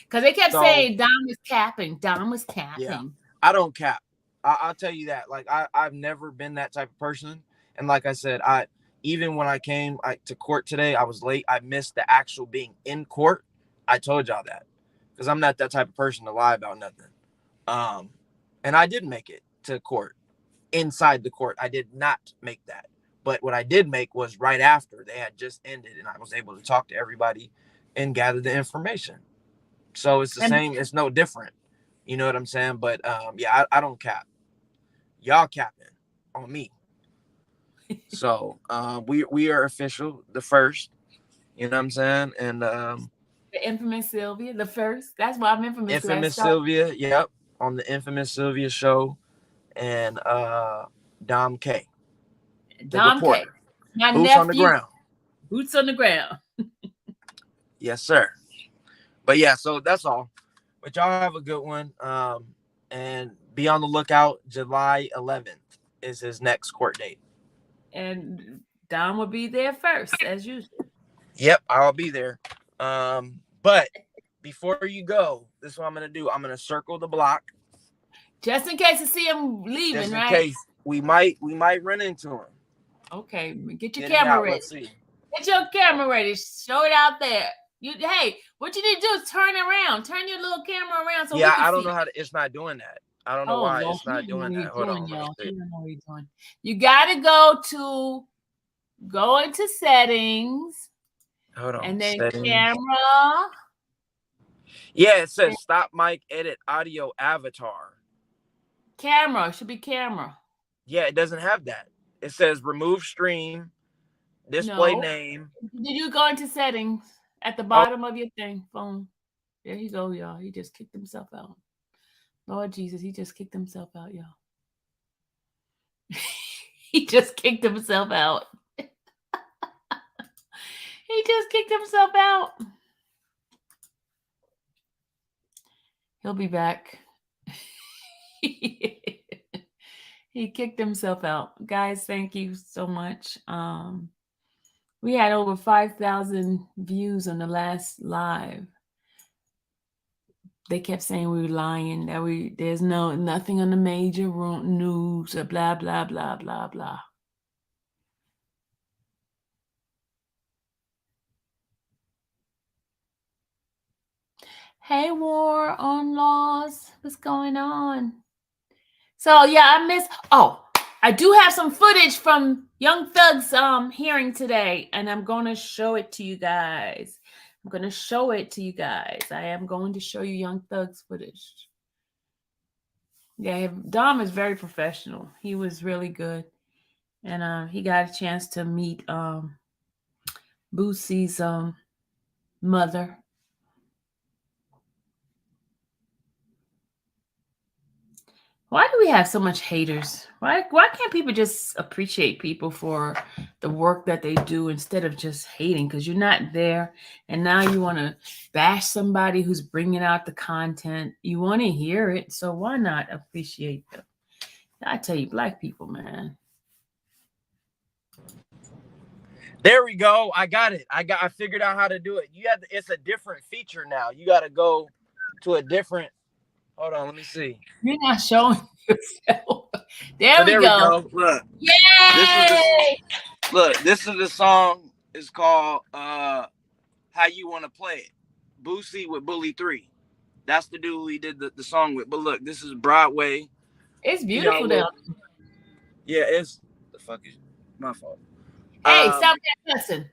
Because they kept saying Dom was capping. Dom was capping. Yeah, I don't cap. I'll tell you that. Like I've never been that type of person. And like I said, even when I came to court today, I was late. I missed the actual being in court. I told y'all that because I'm not that type of person to lie about nothing. And I did make it to court. Inside the court, I did not make that. But what I did make was right after they had just ended, and I was able to talk to everybody and gather the information. So it's the same. It's no different. You know what I'm saying? But yeah, I don't cap. Y'all capping on me. So we are official, the first. You know what I'm saying? And the infamous Sylvia, the first. That's why I'm infamous. Infamous Sylvia, yep, on the infamous Sylvia show, and Dom K. Dom K. My Boots nephew, on the ground. Boots on the ground. Yes, sir. But yeah, so that's all. But y'all have a good one. And be on the lookout. July 11th is his next court date. And Dom will be there first, as usual. Yep, I'll be there. But before you go, this is what I'm gonna do. I'm gonna circle the block. Just in case you see him leaving, just in right? Case we might run into him. Okay, get your camera ready. Let's see. Get your camera ready. Show it out there. Hey, what you need to do is turn around. Turn your little camera around so we can see. I don't know how to. It's not doing that. I don't know why it's not doing that. Hold on. You don't know what you're doing. You gotta go into settings. Hold on. And then settings. camera. Yeah, it says stop mic, edit audio avatar. Camera. It should be camera. Yeah, it doesn't have that. It says remove stream, display name. Did you go into settings at the bottom of your phone? There you go, y'all. He just kicked himself out. Lord Jesus, he just kicked himself out, y'all. He just kicked himself out. He just kicked himself out. He'll be back. He kicked himself out. Guys, thank you so much. We had over 5,000 views on the last live. They kept saying we were lying, that there's nothing on the major news, or blah, blah, blah, blah, blah. Hey, War on Laws. What's going on? So, yeah, I do have some footage from Young Thug's hearing today, and I'm going to show it to you guys. I am going to show you Young Thug's footage. Yeah, Dom is very professional. He was really good. And he got a chance to meet Boosie's mother. Why do we have so much haters? Why can't people just appreciate people for the work that they do instead of just hating? Because you're not there, and now you want to bash somebody who's bringing out the content. You want to hear it, so why not appreciate them? I tell you, black people, man. There we go. I got it. I figured out how to do it. It's a different feature now. You got to go to a different. Hold on, let me see. You're not showing yourself. There we go. Look. Yay! This is the song. It's called How You Want to Play It. Boosie with Bully 3. That's the dude he did the song with. But look, this is Broadway. It's beautiful Little, there. yeah, it's the fuck is my fault. Hey, stop that cussing.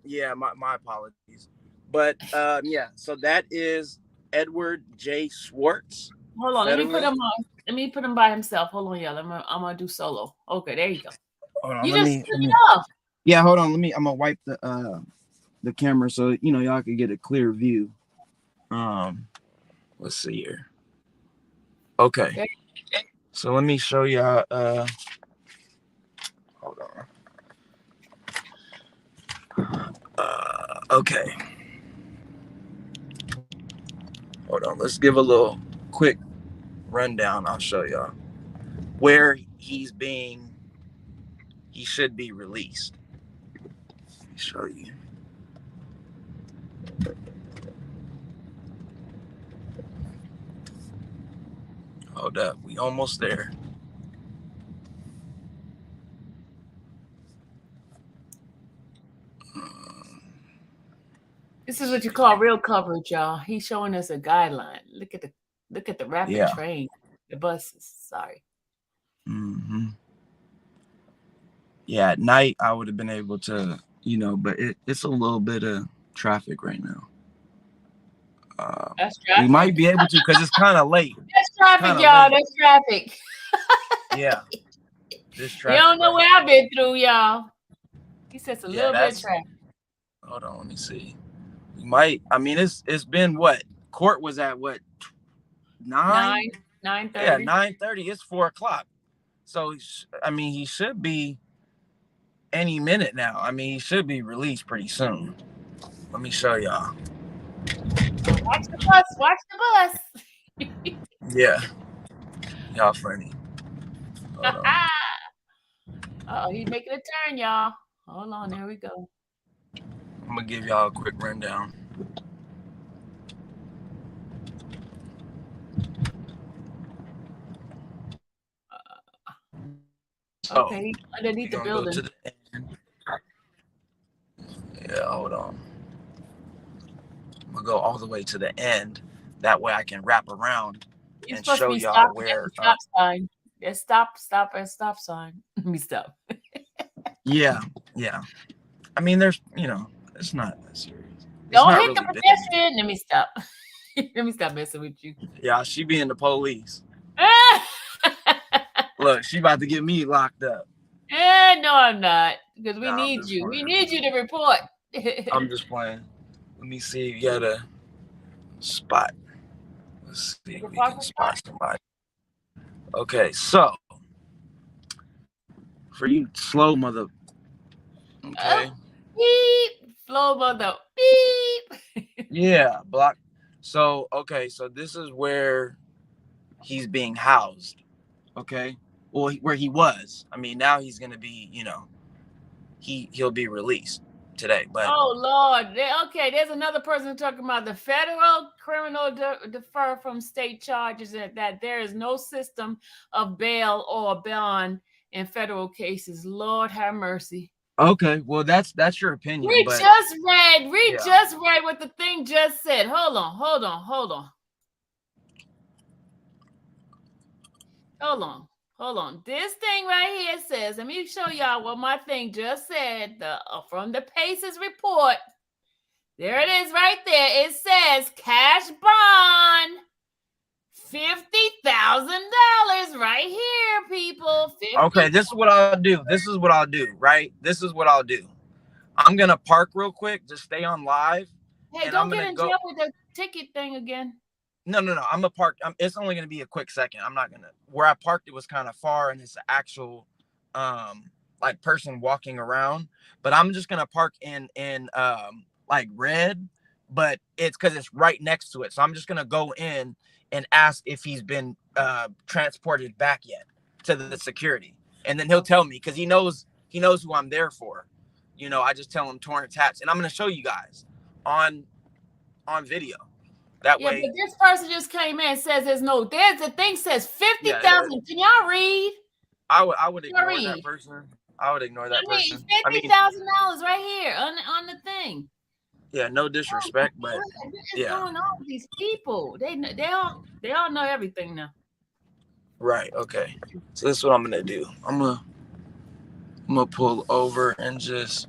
Yeah, my apologies. But yeah, so that is Edward J. Schwartz. Hold on, let me put Federalist. him on. Let me put him by himself. Hold on, y'all. I'm gonna do solo. Okay, there you go. Hold on, You let just me, took it off. yeah, hold on. I'm gonna wipe the camera so y'all can get a clear view. Let's see here. Okay. Okay. So let me show y'all hold on. Okay. Hold on. Let's give a little quick rundown. I'll show y'all where he should be released. Let me show you. Hold up. We almost there. This is what you call real coverage, y'all. He's showing us a guideline. Look at the rapid train, the buses. Sorry. Mm-hmm. Yeah, at night I would have been able to, but it's a little bit of traffic right now. That's traffic. We might be able to because it's kind of late. That's traffic, y'all. That's traffic. Yeah. This traffic. You don't know where I've been through, y'all. He says a little bit of traffic. Hold on, let me see. We might. I mean, it's been what? Court was at what? 9:30. Yeah, 9:30. It's 4:00. So I mean, he should be any minute now. I mean, he should be released pretty soon. Let me show y'all. Watch the bus. Watch the bus. Yeah. Y'all funny. Oh, he's making a turn, y'all. Hold on, there we go. I'm gonna give y'all a quick rundown. Okay, underneath the building. Go to the end. Yeah, hold on. I'm gonna go all the way to the end. That way I can wrap around You're and supposed show to be y'all where. Stop sign. There's stop at stop sign. Let me stop. Yeah. I mean, there's, it's not that serious. Don't hit really the pedestrian. Let me stop. Let me stop messing with you. Yeah, she being the police. Look, she about to get me locked up. No, I'm not. Because we need you. Playing. We need you to report. I'm just playing. Let me see if you got a spot. Let's see if we can spot somebody. Okay, so for you slow mother. Okay. Beep. Slow mother. Beep. Yeah, block. So, okay, so this is where he's being housed. Okay. Well, where he was. I mean, now he's gonna be, he'll be released today. But oh Lord, okay. There's another person talking about the federal criminal defer from state charges, that there is no system of bail or bond in federal cases. Lord have mercy. Okay, well that's your opinion. We just read what the thing just said. Hold on. This thing right here says, let me show y'all what my thing just said. From the Paces report. There it is right there. It says cash bond $50,000 right here, people. Okay, this is what I'll do. Right? This is what I'll do. I'm gonna park real quick. Just stay on live. Hey, don't get in jail with the ticket thing again. No. I'm gonna park. It's only gonna be a quick second. I'm not gonna. Where I parked, it was kind of far, and it's an actual, like person walking around. But I'm just gonna park in like red, but it's because it's right next to it. So I'm just gonna go in and ask if he's been transported back yet to the security, and then he'll tell me because he knows who I'm there for. I just tell him Torrance Hatch, and I'm gonna show you guys on video. That way. But this person just came in and says there's the thing says 50,000. Can y'all read? I would ignore that person. I would ignore that person. $50,000 right here on the thing. Yeah, no disrespect, but What is yeah. going on with these people? They all know everything now. Right. Okay. So this is what I'm gonna do. I'm gonna pull over and I'm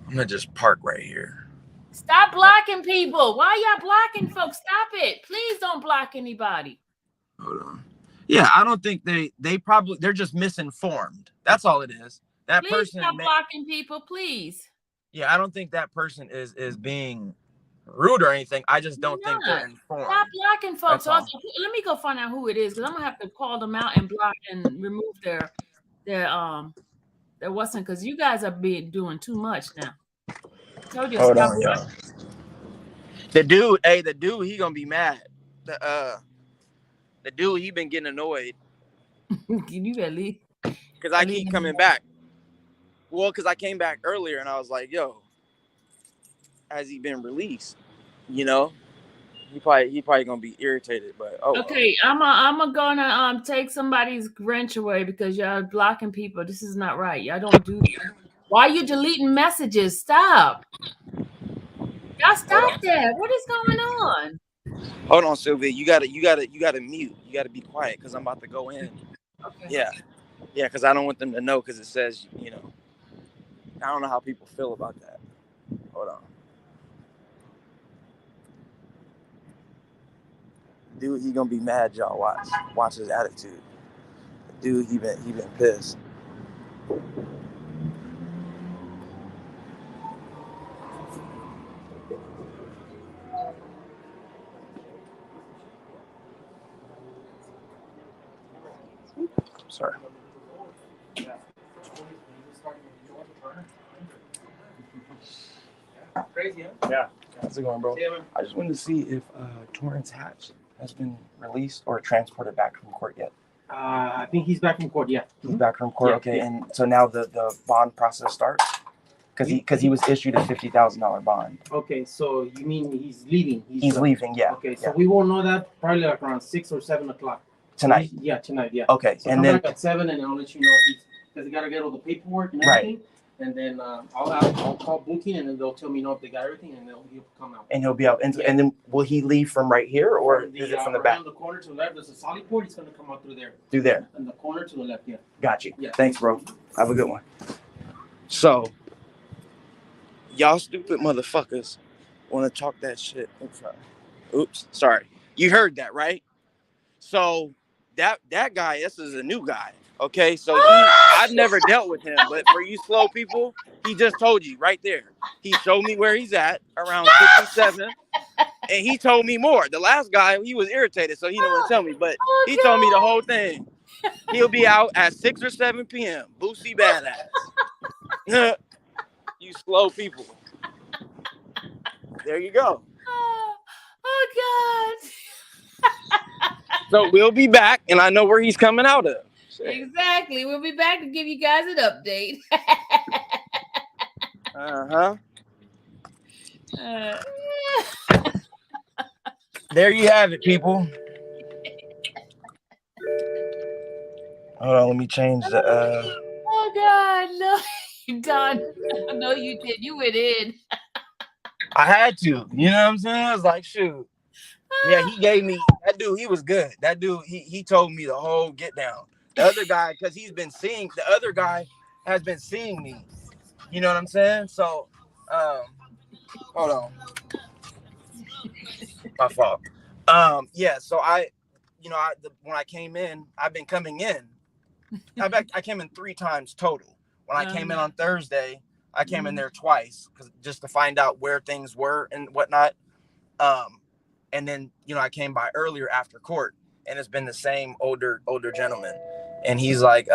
gonna just park right here. Stop blocking people. Why y'all blocking folks? Stop it. Please don't block anybody. Hold on. Yeah, I don't think they're just misinformed. That's all it is. That Please person stop blocking people, please. yeah, I don't think that person is being rude or anything. I just don't think they're Not. informed. Stop blocking folks. That's all. Also, let me go find out who it is because I'm gonna have to call them out and block and remove their wasn't because you guys are doing too much now. I told you to Hold stop on, y'all. The dude, he gonna be mad. The dude, he been getting annoyed blocking. You better leave. because I keep coming back. Well, because I came back earlier and I was like, yo, has he been released? You know, he probably gonna be irritated, but Okay, I'm gonna take somebody's wrench away because y'all blocking people. This is not right. Y'all don't do that. Why are you deleting messages? Stop. Y'all stop that. What is going on? hold on, Sylvia, you gotta mute. You gotta be quiet because I'm about to go in. Okay. Yeah, because I don't want them to know because it says, I don't know how people feel about that. Hold on. Dude, he gonna be mad, y'all. Watch his attitude. Dude, he been pissed. Sorry. Crazy, huh? Yeah. How's it going, bro? I just wanted to see if Torrance Hatch has been released or transported back from court yet. I think he's back from court. Yeah, he's back from court. Yeah, okay, yeah. And so now the bond process starts because he was issued a $50,000 bond. Okay, so you mean he's leaving? He's leaving. Yeah. Okay, so yeah. we won't know that probably like around 6 or 7 o'clock tonight. Yeah, tonight. Yeah. Okay, So and come then back at 7, and I'll let you know because they gotta get all the paperwork and everything. Right. And then I'll call booking, and then they'll tell me if they got everything, and he'll come out. And he'll be out. And then will he leave from right here, or is it from the back? Around the corner to the left, there's a solid port. He's gonna come out through there. Through there. In the corner to the left. Yeah. Got you. Yeah. Thanks, bro. Have a good one. So, y'all stupid motherfuckers want to talk that shit. Oops. Sorry. You heard that, right? So that guy, this is a new guy. Okay, so I've never dealt with him, but for you slow people, he just told you right there. He showed me where he's at, around 57, and he told me more. The last guy, he was irritated, so he didn't want to tell me, but he told me the whole thing. He'll be out at 6 or 7 p.m. Boosie badass. You slow people. There you go. Oh God. So we'll be back, and I know where he's coming out of. Exactly. We'll be back to give you guys an update. There you have it, people. Hold on, let me change the. Oh God, no, you done. No, you did. You went in. I had to. You know what I'm saying? I was like, shoot. Yeah, he gave me that dude. He was good. That dude. He told me the whole get down. The other guy, because he's been seeing. The other guy has been seeing me. You know what I'm saying? So, hold on. My fault. Yeah. So when I came in, I've been coming in. I came in 3 times total. When I came in on Thursday, I came in there twice just to find out where things were and whatnot. And then I came by earlier after court, and it's been the same older gentleman, and he's like,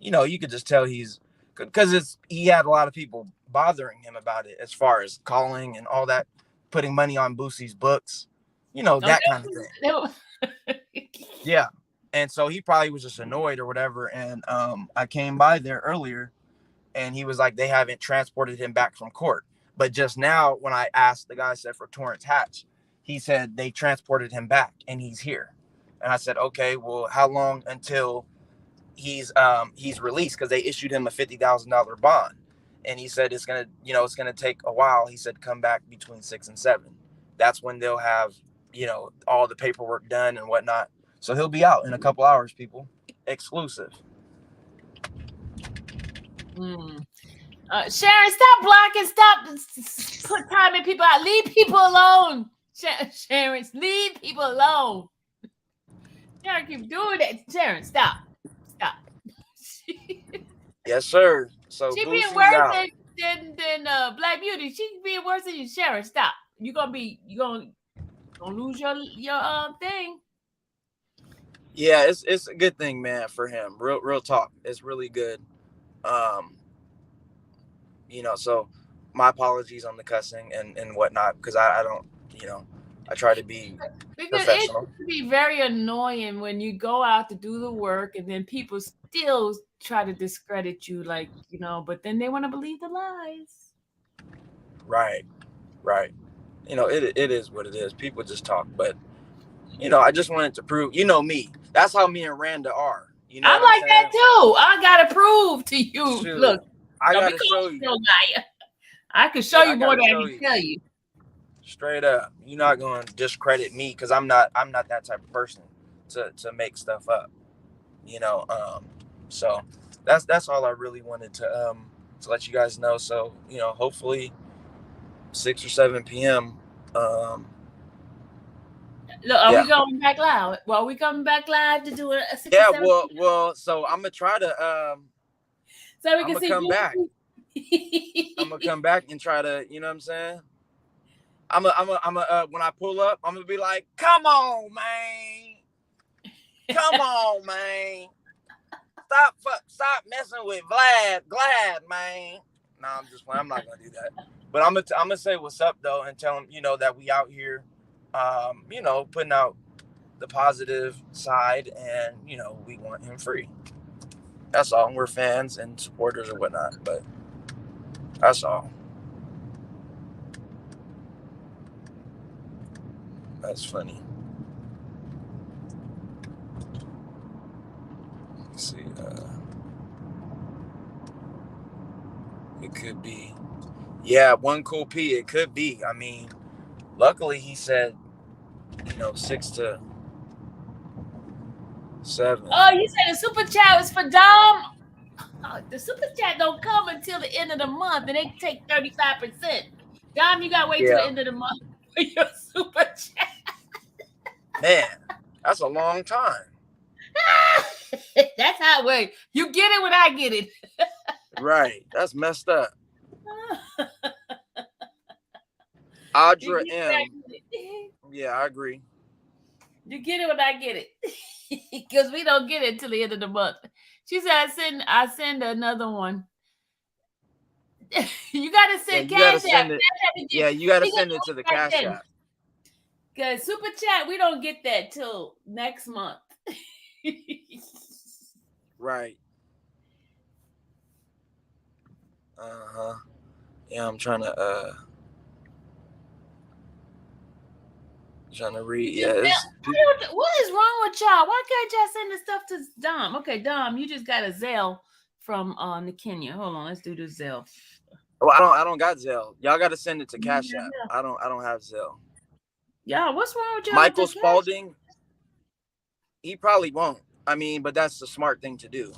you could just tell he's because he had a lot of people bothering him about it as far as calling and all that, putting money on Boosie's books, that kind of thing. Yeah. And so he probably was just annoyed or whatever. And I came by there earlier, and he was like, they haven't transported him back from court. But just now, when I asked, the guy said for Torrance Hatch, he said they transported him back and he's here. And I said, okay, well, how long until he's released? Because they issued him a $50,000 bond. and he said it's gonna take a while. He said come back between 6 and 7. That's when they'll have all the paperwork done and whatnot. So he'll be out in a couple hours, people. Exclusive. Sharon, stop blocking. Stop put timing people out. Leave people alone. Sharon, leave people alone. Sharon, keep doing that. Sharon, stop. Yes, sir. So She being Boosie's worse out. than Black Beauty. She being worse than you. Sharon, stop. You gonna lose your thing. Yeah, it's a good thing, man, for him. Real talk. It's really good. So my apologies on the cussing and whatnot, because I don't, I try to be professional. It can be very annoying when you go out to do the work and then people still try to discredit you, but then they want to believe the lies. Right. It is what it is. People just talk, but I just wanted to prove, me. That's how me and Randa are. I'm like that too. I gotta prove to you. Shoot, look, I gotta show you. I can show you more than I can tell you. Straight up, you're not going to discredit me because I'm not that type of person to make stuff up. So that's all I really wanted to let you guys know. So hopefully 6 or 7 p.m. Look, are we going back live? Well, are we coming back live to do a 6 yeah, or 7 well, so I'm gonna try to so we can see come back. I'm gonna come back and try to, you know what I'm saying? I'm a when I pull up, I'm gonna be like, come on, man. Come on, man. Stop messing with Glad, man. No, I'm just playing. I'm not gonna do that. But I'm gonna say what's up though, and tell him, that we out here, putting out the positive side, and we want him free. That's all. We're fans and supporters or whatnot, but that's all. That's funny. Let's see. It could be. Yeah, one cool P. It could be. I mean, luckily he said, 6 to 7. Oh, you said the super chat was for Dom? Oh, the super chat don't come until the end of the month, and they take 35%. Dom, you gotta wait till the end of the month for your super chat. Man, that's a long time. That's how it works. You get it when I get it. Right. That's messed up. Audra M. Yeah, I agree. You get it when I get it. Because we don't get it until the end of the month. She said I send another one. You gotta send cash app. Yeah, you gotta send it to the cash app. Because super chat, we don't get that till next month. Right. Yeah, I'm trying to read. Yeah. What is wrong with y'all? Why can't y'all send the stuff to Dom? Okay, Dom, you just got a Zelle from Kenya. Hold on, let's do the Zelle. Well, I don't got Zelle. Y'all got to send it to Cash App. I don't have Zelle. Yeah, what's wrong with y'all? Michael Spalding, he probably won't. I mean, but that's the smart thing to do,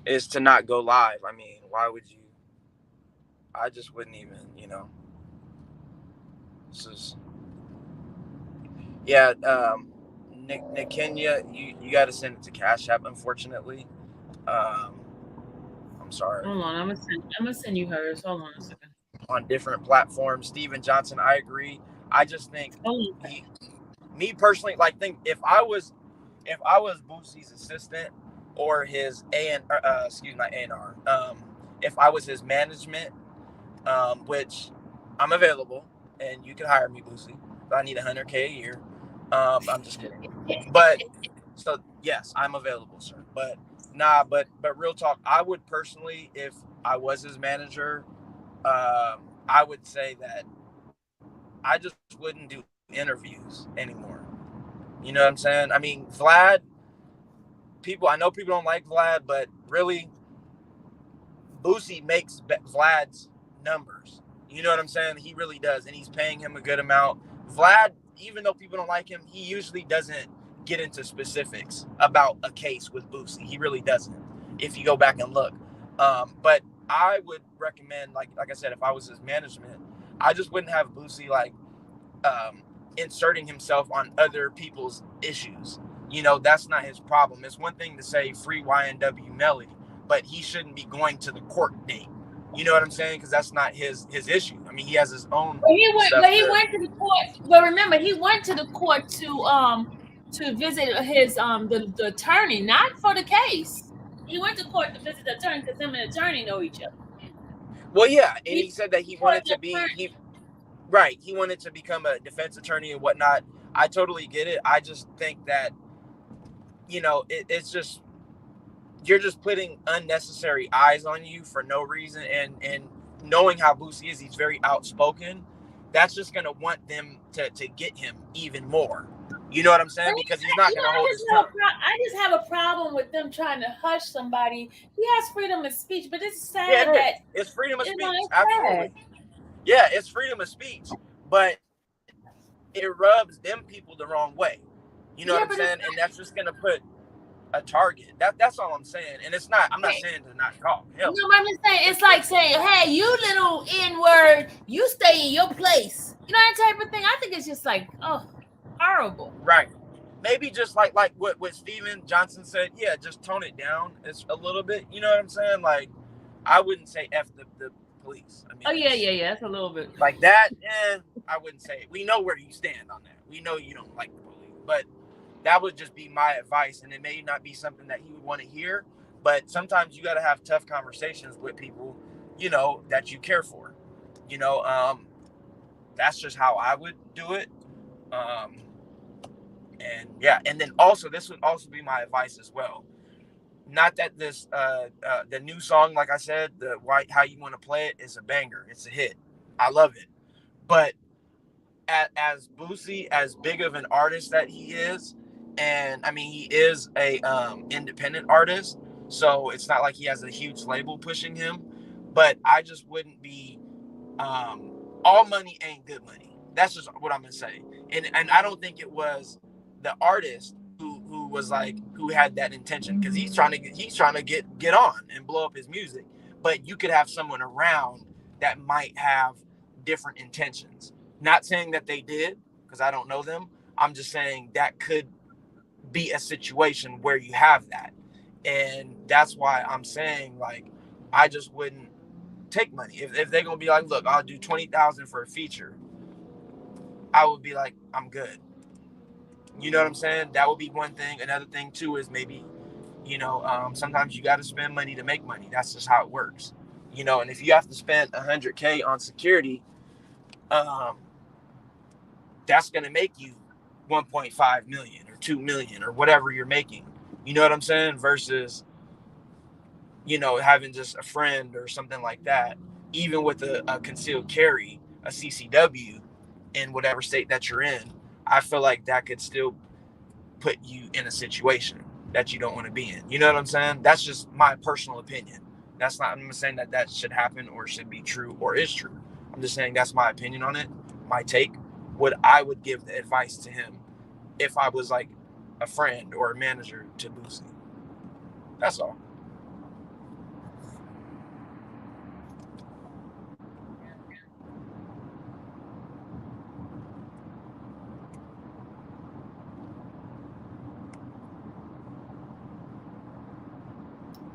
is to not go live. I mean, why would you? I just wouldn't even, This is, yeah, Nick Kenya, you got to send it to Cash App, unfortunately. I'm sorry. Hold on, I'm gonna send you hers. Hold on a second. On different platforms. Steven Johnson, I agree. I just think me personally, if I was Boosie's assistant or his A&R, if I was his management, which I'm available and you can hire me, Boosie. I need $100K a year. I'm just kidding. But so yes, I'm available, sir. But real talk, I would personally, if I was his manager, I would say that I just wouldn't do interviews anymore. You know what I'm saying? I mean, Vlad, I know people don't like Vlad, but really, Boosie makes Vlad's numbers. You know what I'm saying? He really does, and he's paying him a good amount. Vlad, even though people don't like him, he usually doesn't get into specifics about a case with Boosie. He really doesn't. If you go back and look, but I would recommend, like I said, if I was his management, I just wouldn't have Boosie like inserting himself on other people's issues. You know, that's not his problem. It's one thing to say free YNW Melly, but he shouldn't be going to the court date. You know what I'm saying? Because that's not his issue. I mean, he has his own. But he went to the court. But remember, he went to the court to visit his the attorney, not for the case. He went to court to visit the attorney because him and the attorney know each other. Well, yeah, and he said that he wanted to be he wanted to become a defense attorney and whatnot. I totally get it. I just think that, you know, it's just, you're just putting unnecessary eyes on you for no reason. And knowing how Boosie is, he's very outspoken. That's just going to want them to get him even more. You know what I'm saying? Because he's not going to hold his tongue. I just have a problem with them trying to hush somebody. He has freedom of speech, but it's sad that it's freedom of speech. Absolutely. Yeah, it's freedom of speech, but it rubs them people the wrong way. You know what I'm saying? And that's just gonna put a target. That's all I'm saying. And it's not. I'm not saying to not call. Hell. No, I'm just saying it's like saying, "Hey, you little N-word, you stay in your place." You know that type of thing. I think it's just like, oh, horrible. Right. Maybe just like what Steven Johnson said. Yeah, just tone it down. It's a little bit. You know what I'm saying? Like, I wouldn't say F the police. I mean, yeah, that's a little bit like that. I wouldn't say it. We know where you stand on that. We know you don't like the police, but that would just be my advice, and it may not be something that he would want to hear. But sometimes you got to have tough conversations with people, you know, that you care for. You know, that's just how I would do it. And yeah, and then also this would also be my advice as well. Not that this the new song, like I said, the How You Want to Play It is a banger. It's a hit. I love it. But as Boosie, as big of an artist that he is, and I mean he is a independent artist, so it's not like he has a huge label pushing him. But I just wouldn't be all money ain't good money. That's just what I'm gonna say. And I don't think it was the artist who was like, who had that intention, because he's trying to get on and blow up his music. But you could have someone around that might have different intentions. Not saying that they did, because I don't know them. I'm just saying that could be a situation where you have that. And that's why I'm saying, like, I just wouldn't take money. If they're gonna be like, look, I'll do $20,000 for a feature, I would be like, I'm good. You know what I'm saying? That would be one thing. Another thing too is maybe, you know, sometimes you got to spend money to make money. That's just how it works. You know, and if you have to spend $100K on security, that's going to make you 1.5 million or 2 million or whatever you're making. You know what I'm saying? Versus, you know, having just a friend or something like that, even with a concealed carry, a CCW in whatever state that you're in. I feel like that could still put you in a situation that you don't want to be in. You know what I'm saying? That's just my personal opinion. That's not, I'm not saying that should happen or should be true or is true. I'm just saying that's my opinion on it, my take. What I would give the advice to him if I was like a friend or a manager to Boosie. That's all.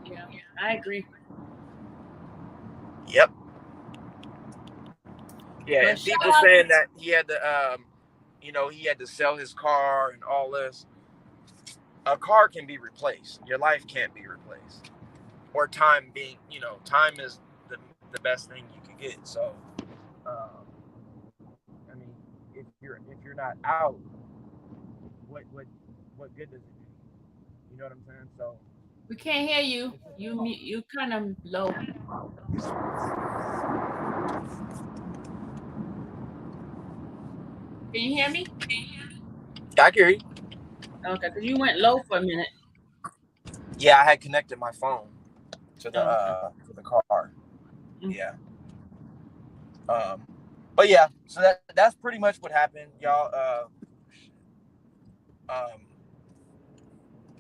Yeah, I agree. Yep. Yeah, and people saying that he had to, you know, he had to sell his car and all this. A car can be replaced. Your life can't be replaced. Or time being, you know, time is the best thing you can get. So, I mean, if you're not out, what good does it do? You know what I'm saying? So we can't hear you. You kind of low. Can you hear me? I can hear you. Okay, because you went low for a minute. Yeah, I had connected my phone to the car. Yeah. But yeah, so that's pretty much what happened, y'all. Um,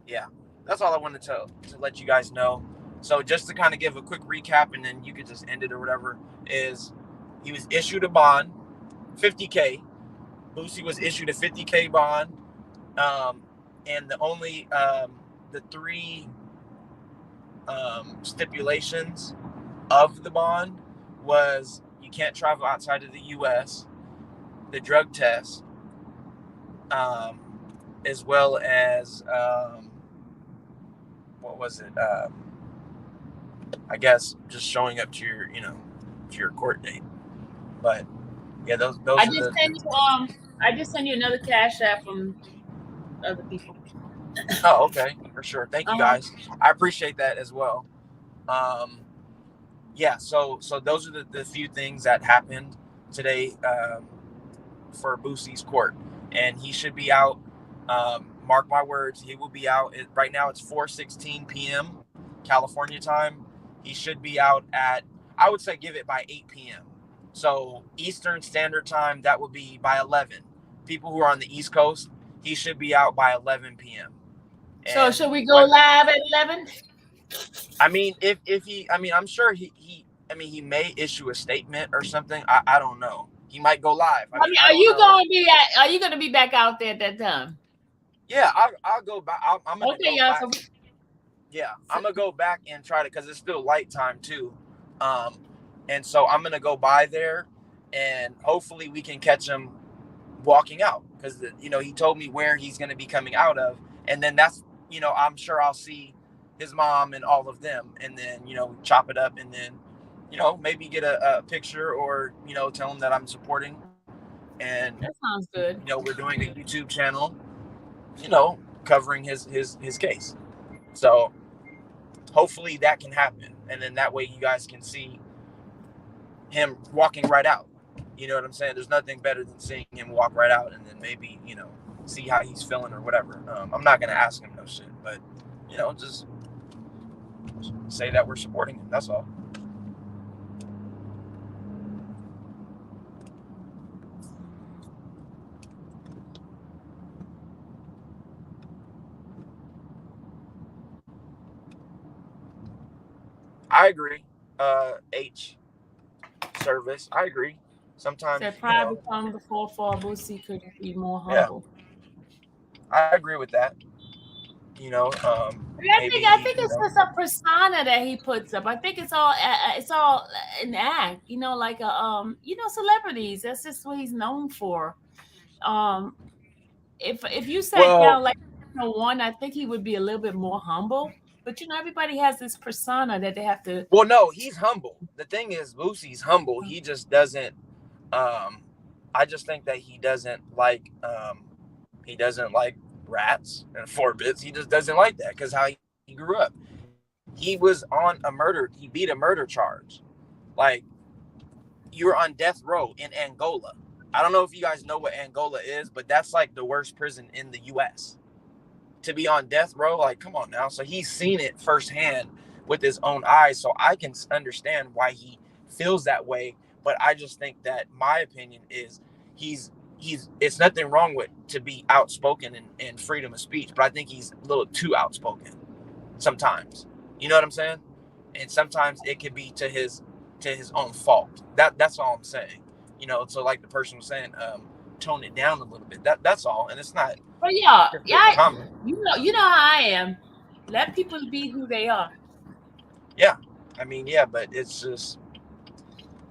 yeah, that's all I wanted to let you guys know. So just to kind of give a quick recap, and then you could just end it or whatever. Is he was issued a bond, $50K. Boosie was issued a $50K bond, and the three stipulations of the bond was you can't travel outside of the U.S., the drug test, as well as what was it? I guess just showing up to your to your court date. But yeah, those I are just sent you I just sent you another cash app from other people. Oh, okay, for sure. Thank you guys. I appreciate that as well. Yeah, so those are the few things that happened today for Boosie's court, and he should be out. Mark my words, he will be out. Right now it's 4:16 p.m. California time. He should be out at, I would say, give it by 8 p.m. So Eastern Standard Time, that would be by 11. People who are on the East Coast, he should be out by 11 p.m. So should we go live at 11? I mean, if he, I mean, I'm sure he may issue a statement or something. I don't know. He might go live. I mean, are you going to be back out there at that time? Yeah, I'll go back. I'm gonna go back. Yeah, I'm gonna go back and try to, because it's still light time too, and so I'm gonna go by there, and hopefully we can catch him walking out, because he told me where he's gonna be coming out of, and then that's I'm sure I'll see his mom and all of them, and then chop it up, and then maybe get a picture, or tell him that I'm supporting, and that sounds good. We're doing a YouTube channel, covering his case. So hopefully that can happen, and then that way you guys can see him walking right out. You know what I'm saying? There's nothing better than seeing him walk right out, and then maybe see how he's feeling or whatever. I'm not gonna ask him no shit, but just say that we're supporting him. That's all. I agree. H service. I agree. Sometimes said pride become the fall Boosie could be more humble. Yeah. I agree with that. I think it's just a persona that he puts up. I think it's all an act. Like celebrities. That's just what he's known for. If you sat down like one, I think he would be a little bit more humble. But everybody has this persona that they have to. Well, no, he's humble. The thing is, Boosie's humble. He just doesn't. I just think that he doesn't like rats and 4-bits. He just doesn't like that, because how he grew up. He was on he beat a murder charge. Like, you're on death row in Angola. I don't know if you guys know what Angola is, but that's like the worst prison in the U.S. To be on death row, like, come on now. So he's seen it firsthand with his own eyes. So I can understand why he feels that way. But I just think that my opinion is it's nothing wrong with to be outspoken and freedom of speech, but I think he's a little too outspoken sometimes. You know what I'm saying? And sometimes it could be to his own fault. That's all I'm saying. So like the person was saying, tone it down a little bit. That's all. And it's not. But yeah, you know how I am. Let people be who they are. Yeah, I mean, yeah, but it's just.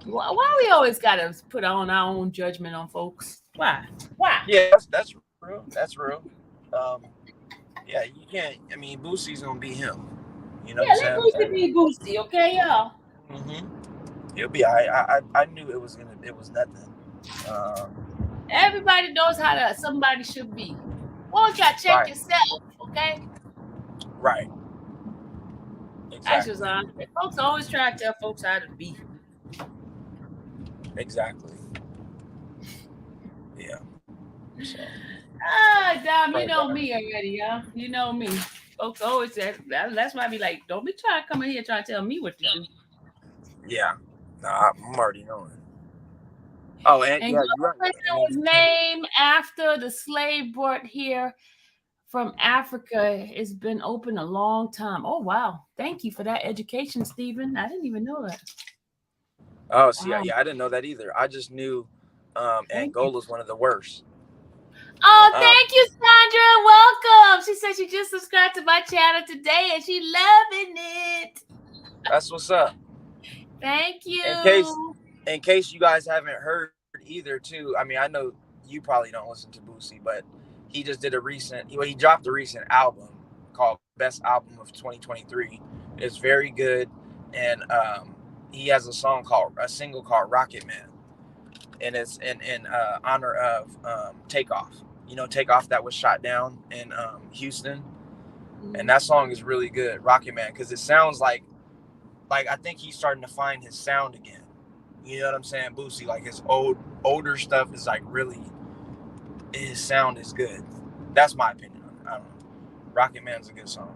Why we always gotta put on our own judgment on folks? Why? Yeah, that's real. That's real. Yeah, you can't. I mean, Boosie's gonna be him. You know what I'm saying? Let Boosie be Boosie, okay, y'all. He'll be. I knew it was nothing. Everybody knows how somebody should be. Well, you gotta check yourself, okay? Right. Exactly. Folks always try to tell folks how to be. Exactly. Yeah. So. Dom, you know me already, y'all. You know me. Folks always say that's why I be like, don't be trying to come in here trying to tell me what to do. Yeah. Nah, I'm already knowing. Oh, and And yeah, you're right. Gullah was named after the slave brought here from Africa. It's been open a long time. Oh, wow. Thank you for that education, Stephen. I didn't even know that. Oh, see, yeah, I didn't know that either. I just knew Angola's one of the worst. Oh, thank you, Sandra. Welcome. She said she just subscribed to my channel today and she loving it. That's what's up. Thank you. In case you guys haven't heard either, too. I mean, I know you probably don't listen to Boosie, but he just did he dropped a recent album called Best Album of 2023. It's very good, and he has a single called Rocket Man, and it's in honor of Takeoff. You know, Takeoff that was shot down in Houston, and that song is really good, Rocket Man, because it sounds like I think he's starting to find his sound again. You know what I'm saying? Boosie, like his older stuff is like really, his sound is good. That's my opinion on it. I don't know. Rocket Man's a good song.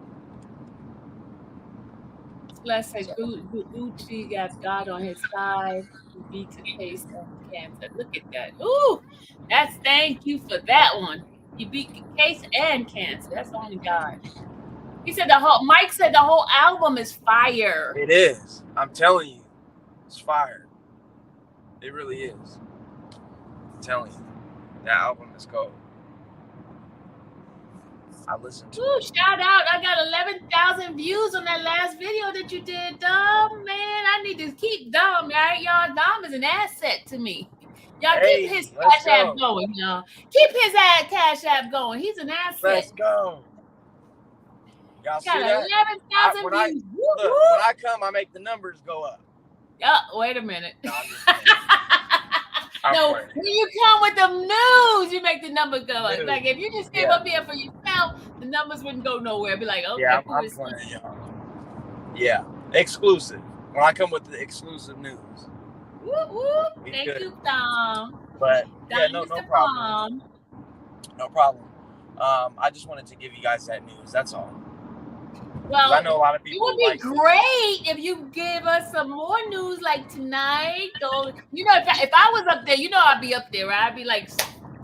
Let's say Gucci got God on his side. He beats the case of cancer. Look at that. Ooh, thank you for that one. He beat case and cancer. That's only God. He said Mike said the whole album is fire. It is. I'm telling you, it's fire. It really is. I'm telling you, that album is cold. I listened to it. Shout out. I got 11,000 views on that last video that you did, Dom. Man, I need to keep Dom, right? Y'all, Dom is an asset to me. Y'all keep his Cash App going, y'all. Keep his Cash App going. He's an asset. Let's go. Y'all see that? 11,000 views. When I come, I make the numbers go up. Wait a minute. No, when you come with the news, you make the numbers go up. Like if you just came up here for yourself, the numbers wouldn't go nowhere. Be like, okay, yeah, I'm playing, y'all. Yeah, exclusive. When I come with the exclusive news. Whoop, whoop. Thank you, Tom. But yeah, no problem. No problem. I just wanted to give you guys that news. That's all. Well, I know a lot of people. It would be great if you give us some more news like tonight. Or, you know, if I was up there, you know, I'd be up there, right? I'd be like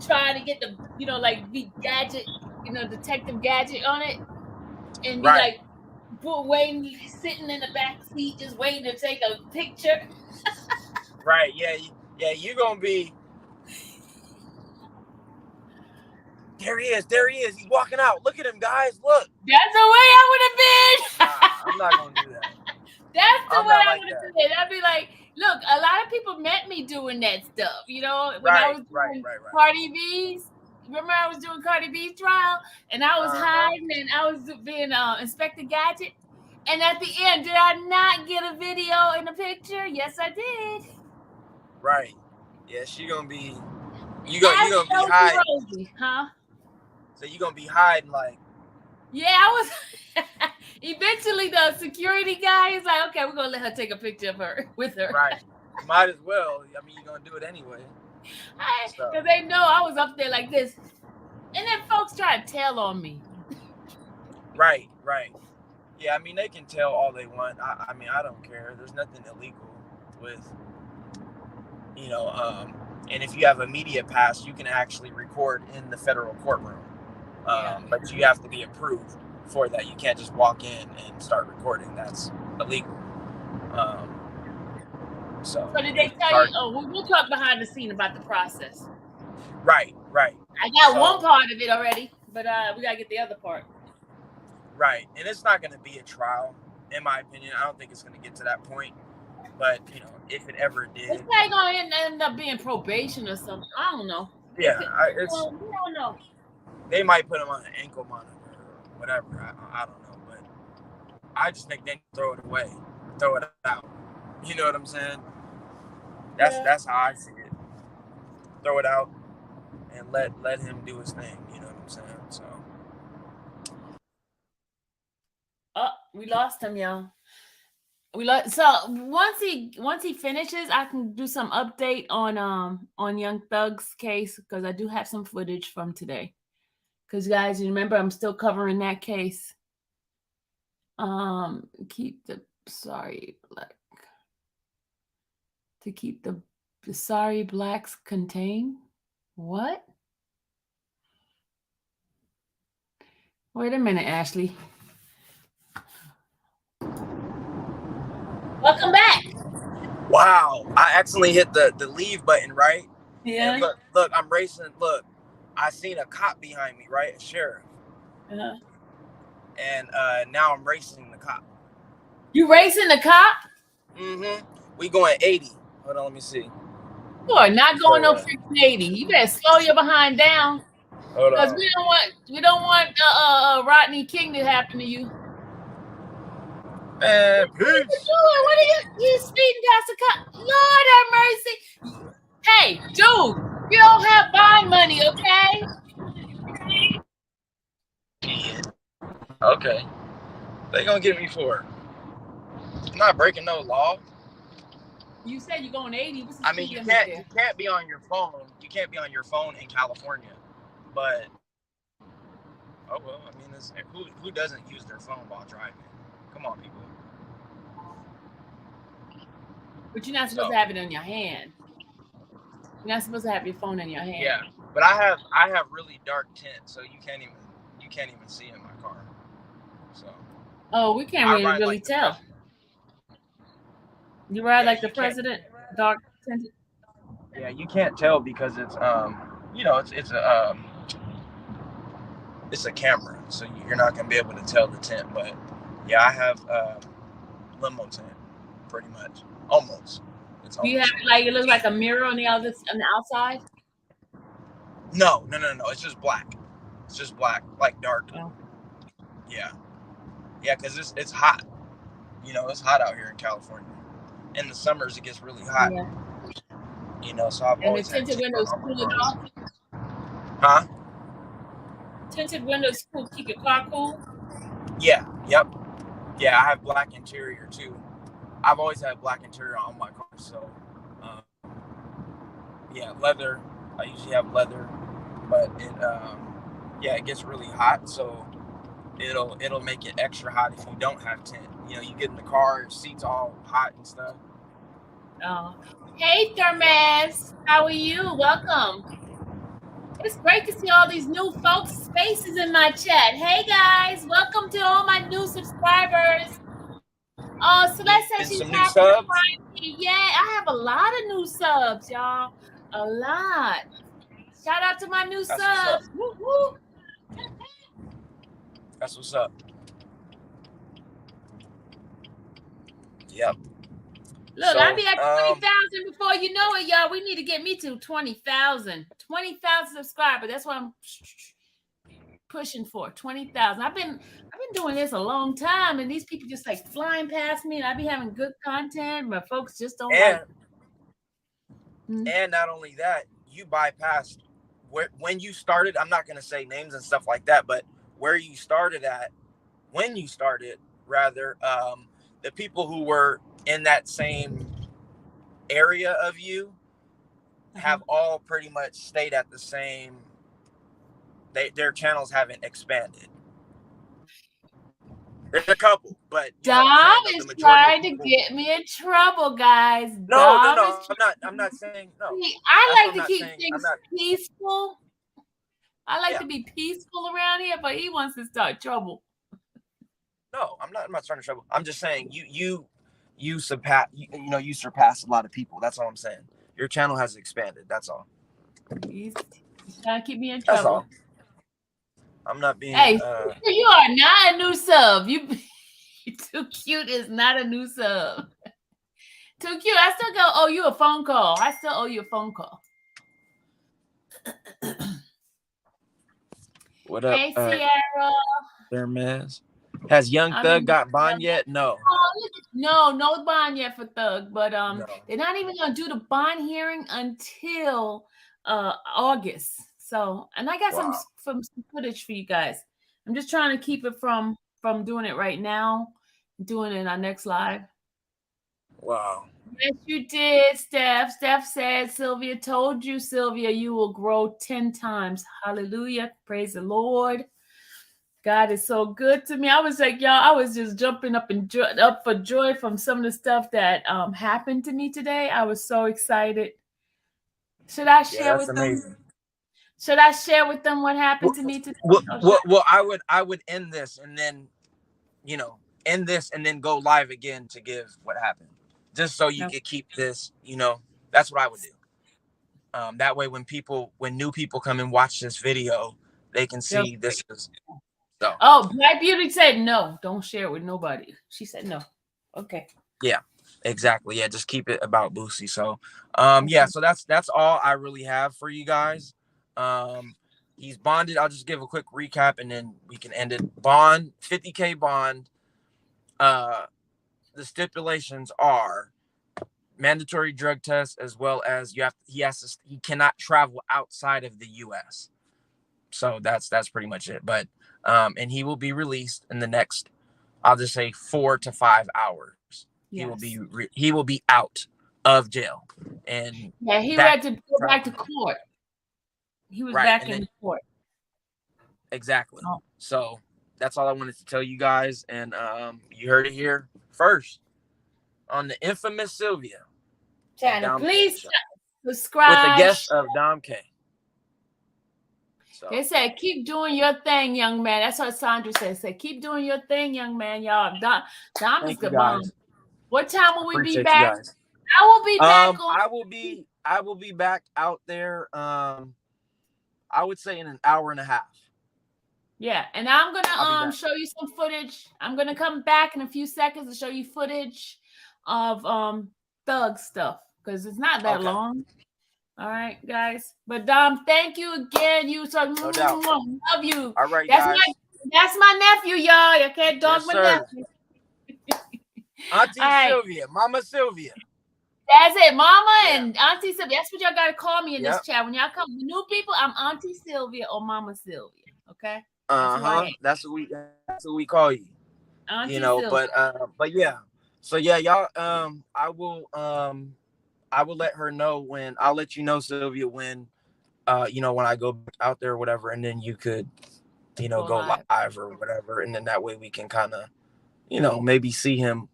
trying to get the, you know, like be Gadget, you know, Detective Gadget on it, and be like waiting, sitting in the back seat, just waiting to take a picture. Right? Yeah. You're gonna be. There he is. He's walking out. Look at him, guys. Look. That's the way I would have been. Nah, I'm not gonna do that. That's the way I would have done it. I'd be like, look, a lot of people met me doing that stuff. You know, when I was doing Cardi B's. Remember, I was doing Cardi B's trial, and I was hiding, and I was being Inspector Gadget. And at the end, did I not get a video and a picture? Yes, I did. Right. Yeah, she gonna be. You gonna be hiding, huh? So you gonna be hiding like. Yeah, I was. Eventually, the security guy is like, "Okay, we're gonna let her take a picture of her with her." Right. Might as well. I mean, you're gonna do it anyway. Because they know I was up there like this, and then folks try to tell on me. Right. Yeah, I mean, they can tell all they want. I mean, I don't care. There's nothing illegal with, you know, and if you have a media pass, you can actually record in the federal courtroom. But you have to be approved for that. You can't just walk in and start recording. That's illegal. So did they tell you? Oh, we'll talk behind the scene about the process. Right. I got one part of it already, but we gotta get the other part. Right, and it's not going to be a trial, in my opinion. I don't think it's going to get to that point. But you know, if it ever did, it's probably going to end up being probation or something. I don't know. Yeah, we don't know. They might put him on an ankle monitor or whatever. I don't know, but I just think they throw it away, throw it out. You know what I'm saying? That's how I see it. Throw it out and let him do his thing. You know what I'm saying? So. Oh, we lost him, y'all. So once he finishes, I can do some update on Young Thug's case, because I do have some footage from today. Because guys, you remember I'm still covering that case. to keep the sorry blacks contained. What? Wait a minute, Ashley. Welcome back. Wow, I accidentally hit the leave button, right? Yeah. And look, I'm racing. Look, I seen a cop behind me, right? A sheriff. Uh-huh. And now I'm racing the cop. You racing the cop? Mm-hmm. We going 80. Hold on, let me see. You are not going no freaking 80. You better slow your behind down. Hold Because on. we don't want Rodney King to happen to you. Man, peace. What are you doing? What are you speeding past the cop? Lord have mercy. Hey, dude, you don't have bond money, okay? Okay. They gonna get me for it. I'm not breaking no law. You said you're going 80. What's the I mean, you can't be on your phone. You can't be on your phone in California. But oh well, I mean, who doesn't use their phone while driving? Come on, people. But you're not supposed to have it in your hand. You're not supposed to have your phone in your hand. Yeah, but I have really dark tint, so you can't even see in my car. So. Oh, we can't really tell. You ride like the president, dark tinted. Yeah, you can't tell because it's it's a camera, so you're not gonna be able to tell the tint. But yeah, I have limo tint, pretty much, almost. Do you have it looks like a mirror on the outside? No. It's just black. It's just black, like dark. Oh. Yeah, because it's hot. It's hot out here in California. In the summers, it gets really hot. Yeah. So I've always had tinted windows cool it off. Huh? Tinted windows cool, keep your car cool. Yeah. Yep. Yeah, I have black interior too. I've always had black interior on my car, so yeah, leather. I usually have leather, but it gets really hot, so it'll make it extra hot if you don't have tint. You get in the car, your seat's all hot and stuff. Oh, hey Thermas, how are you? Welcome. It's great to see all these new folks' faces in my chat. Hey guys, welcome to all my new subscribers. Oh, Celeste says she's happy to find me. Yeah, I have a lot of new subs, y'all. A lot. Shout out to my new subs. Woo woo. That's what's up. Yep. Look, I'll be at 20,000 before you know it, y'all. We need to get me to 20,000. 20,000 subscribers. That's what I'm pushing for. 20,000. I've been doing this a long time, and these people just like flying past me, and I be having good content, but folks just don't like it. And not only that, you bypassed when you started. I'm not going to say names and stuff like that, but where you started at, when you started, rather, the people who were in that same area of you have all pretty much stayed at the same. Their channels haven't expanded. There's a couple, but Dom is trying to get me in trouble, guys. No. I'm not saying no. I like to keep things peaceful. I like to be peaceful around here, but he wants to start trouble. No, I'm not starting trouble. I'm just saying you surpass a lot of people. That's all I'm saying. Your channel has expanded. That's all. He's trying to keep me in trouble. That's all. I'm not being. Hey, you are not a new sub. You Too Cute is not a new sub. Too Cute. I still owe you a phone call. I still owe you a phone call. What up? Hey, Sierra. Thermas. Has Young Thug got bond yet? No. No bond yet for Thug. But they're not even gonna do the bond hearing until August. So, and I got some footage for you guys. I'm just trying to keep it from doing it right now, doing it in our next live. Wow. Yes, you did, Steph. Steph said, Sylvia told you, Sylvia, you will grow 10 times. Hallelujah. Praise the Lord. God is so good to me. I was like, y'all, I was just jumping up and up for joy from some of the stuff that happened to me today. I was so excited. Should I share with them? Should I share with them what happened to me today? Well, I would end this and then, end this and then go live again to give what happened, just so you could keep this. That's what I would do. That way, when new people come and watch this video, they can see this is. So. Oh, Black Beauty said no. Don't share it with nobody. She said no. Okay. Yeah, exactly. Yeah, just keep it about Boosie. So, yeah. So that's all I really have for you guys. He's bonded. I'll just give a quick recap and then we can end it. Bond, $50K bond. The stipulations are mandatory drug test, as well as he cannot travel outside of the U.S. So that's pretty much it. But and he will be released in the next, I'll just say 4 to 5 hours. Yes. He will be out of jail. And yeah, he had to go back to court. He was back in court. Exactly. Oh. So that's all I wanted to tell you guys. And you heard it here first on the infamous Sylvia channel. Please subscribe. With the guest of Dom K. So. They said, keep doing your thing, young man. That's what Sandra said. Say, keep doing your thing, young man. Y'all, Dom is the bomb. What time will we be back? I will be back. I will be back out there. I would say in an hour and a half. Yeah, and I'm gonna show you some footage. I'm gonna come back in a few seconds to show you footage of Thug stuff because it's not that long. All right, guys. But Dom, thank you again. You so no doubt. Love you. All right, that's guys. That's my nephew, y'all. You can't dog my nephew. Auntie Sylvia, Mama Sylvia. That's it, Mama and Auntie Sylvia. That's what y'all gotta call me in this chat. When y'all come, new people, I'm Auntie Sylvia or Mama Sylvia. Okay. That's what we call you. Auntie Sylvia. But yeah. So yeah, y'all. I will let her know when. I'll let you know, Sylvia, when when I go out there or whatever, and then you could, go live or whatever, and then that way we can kind of, maybe see him.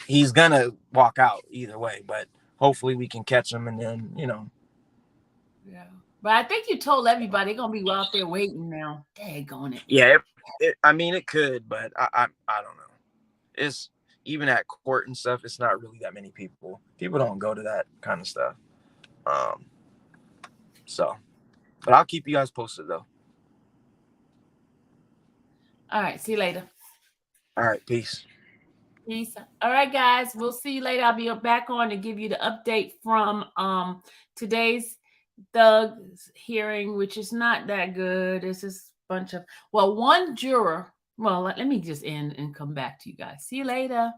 He's gonna walk out either way, but hopefully we can catch him, and then Yeah, but I think you told everybody they're gonna be out there waiting now. Daggone it. Yeah, it could, but I don't know. It's even at court and stuff. It's not really that many people. People don't go to that kind of stuff. So, but I'll keep you guys posted though. All right. See you later. All right. Peace. Peace. All right, guys. We'll see you later. I'll be back on to give you the update from today's Thug hearing, which is not that good. It's just a bunch of one juror. Well, let me just end and come back to you guys. See you later.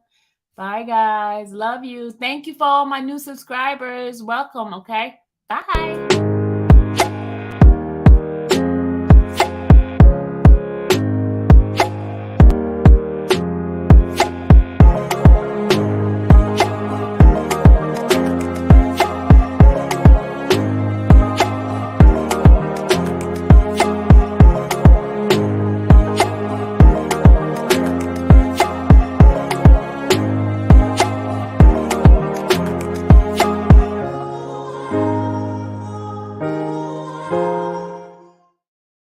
Bye, guys. Love you. Thank you for all my new subscribers. Welcome. Okay. Bye.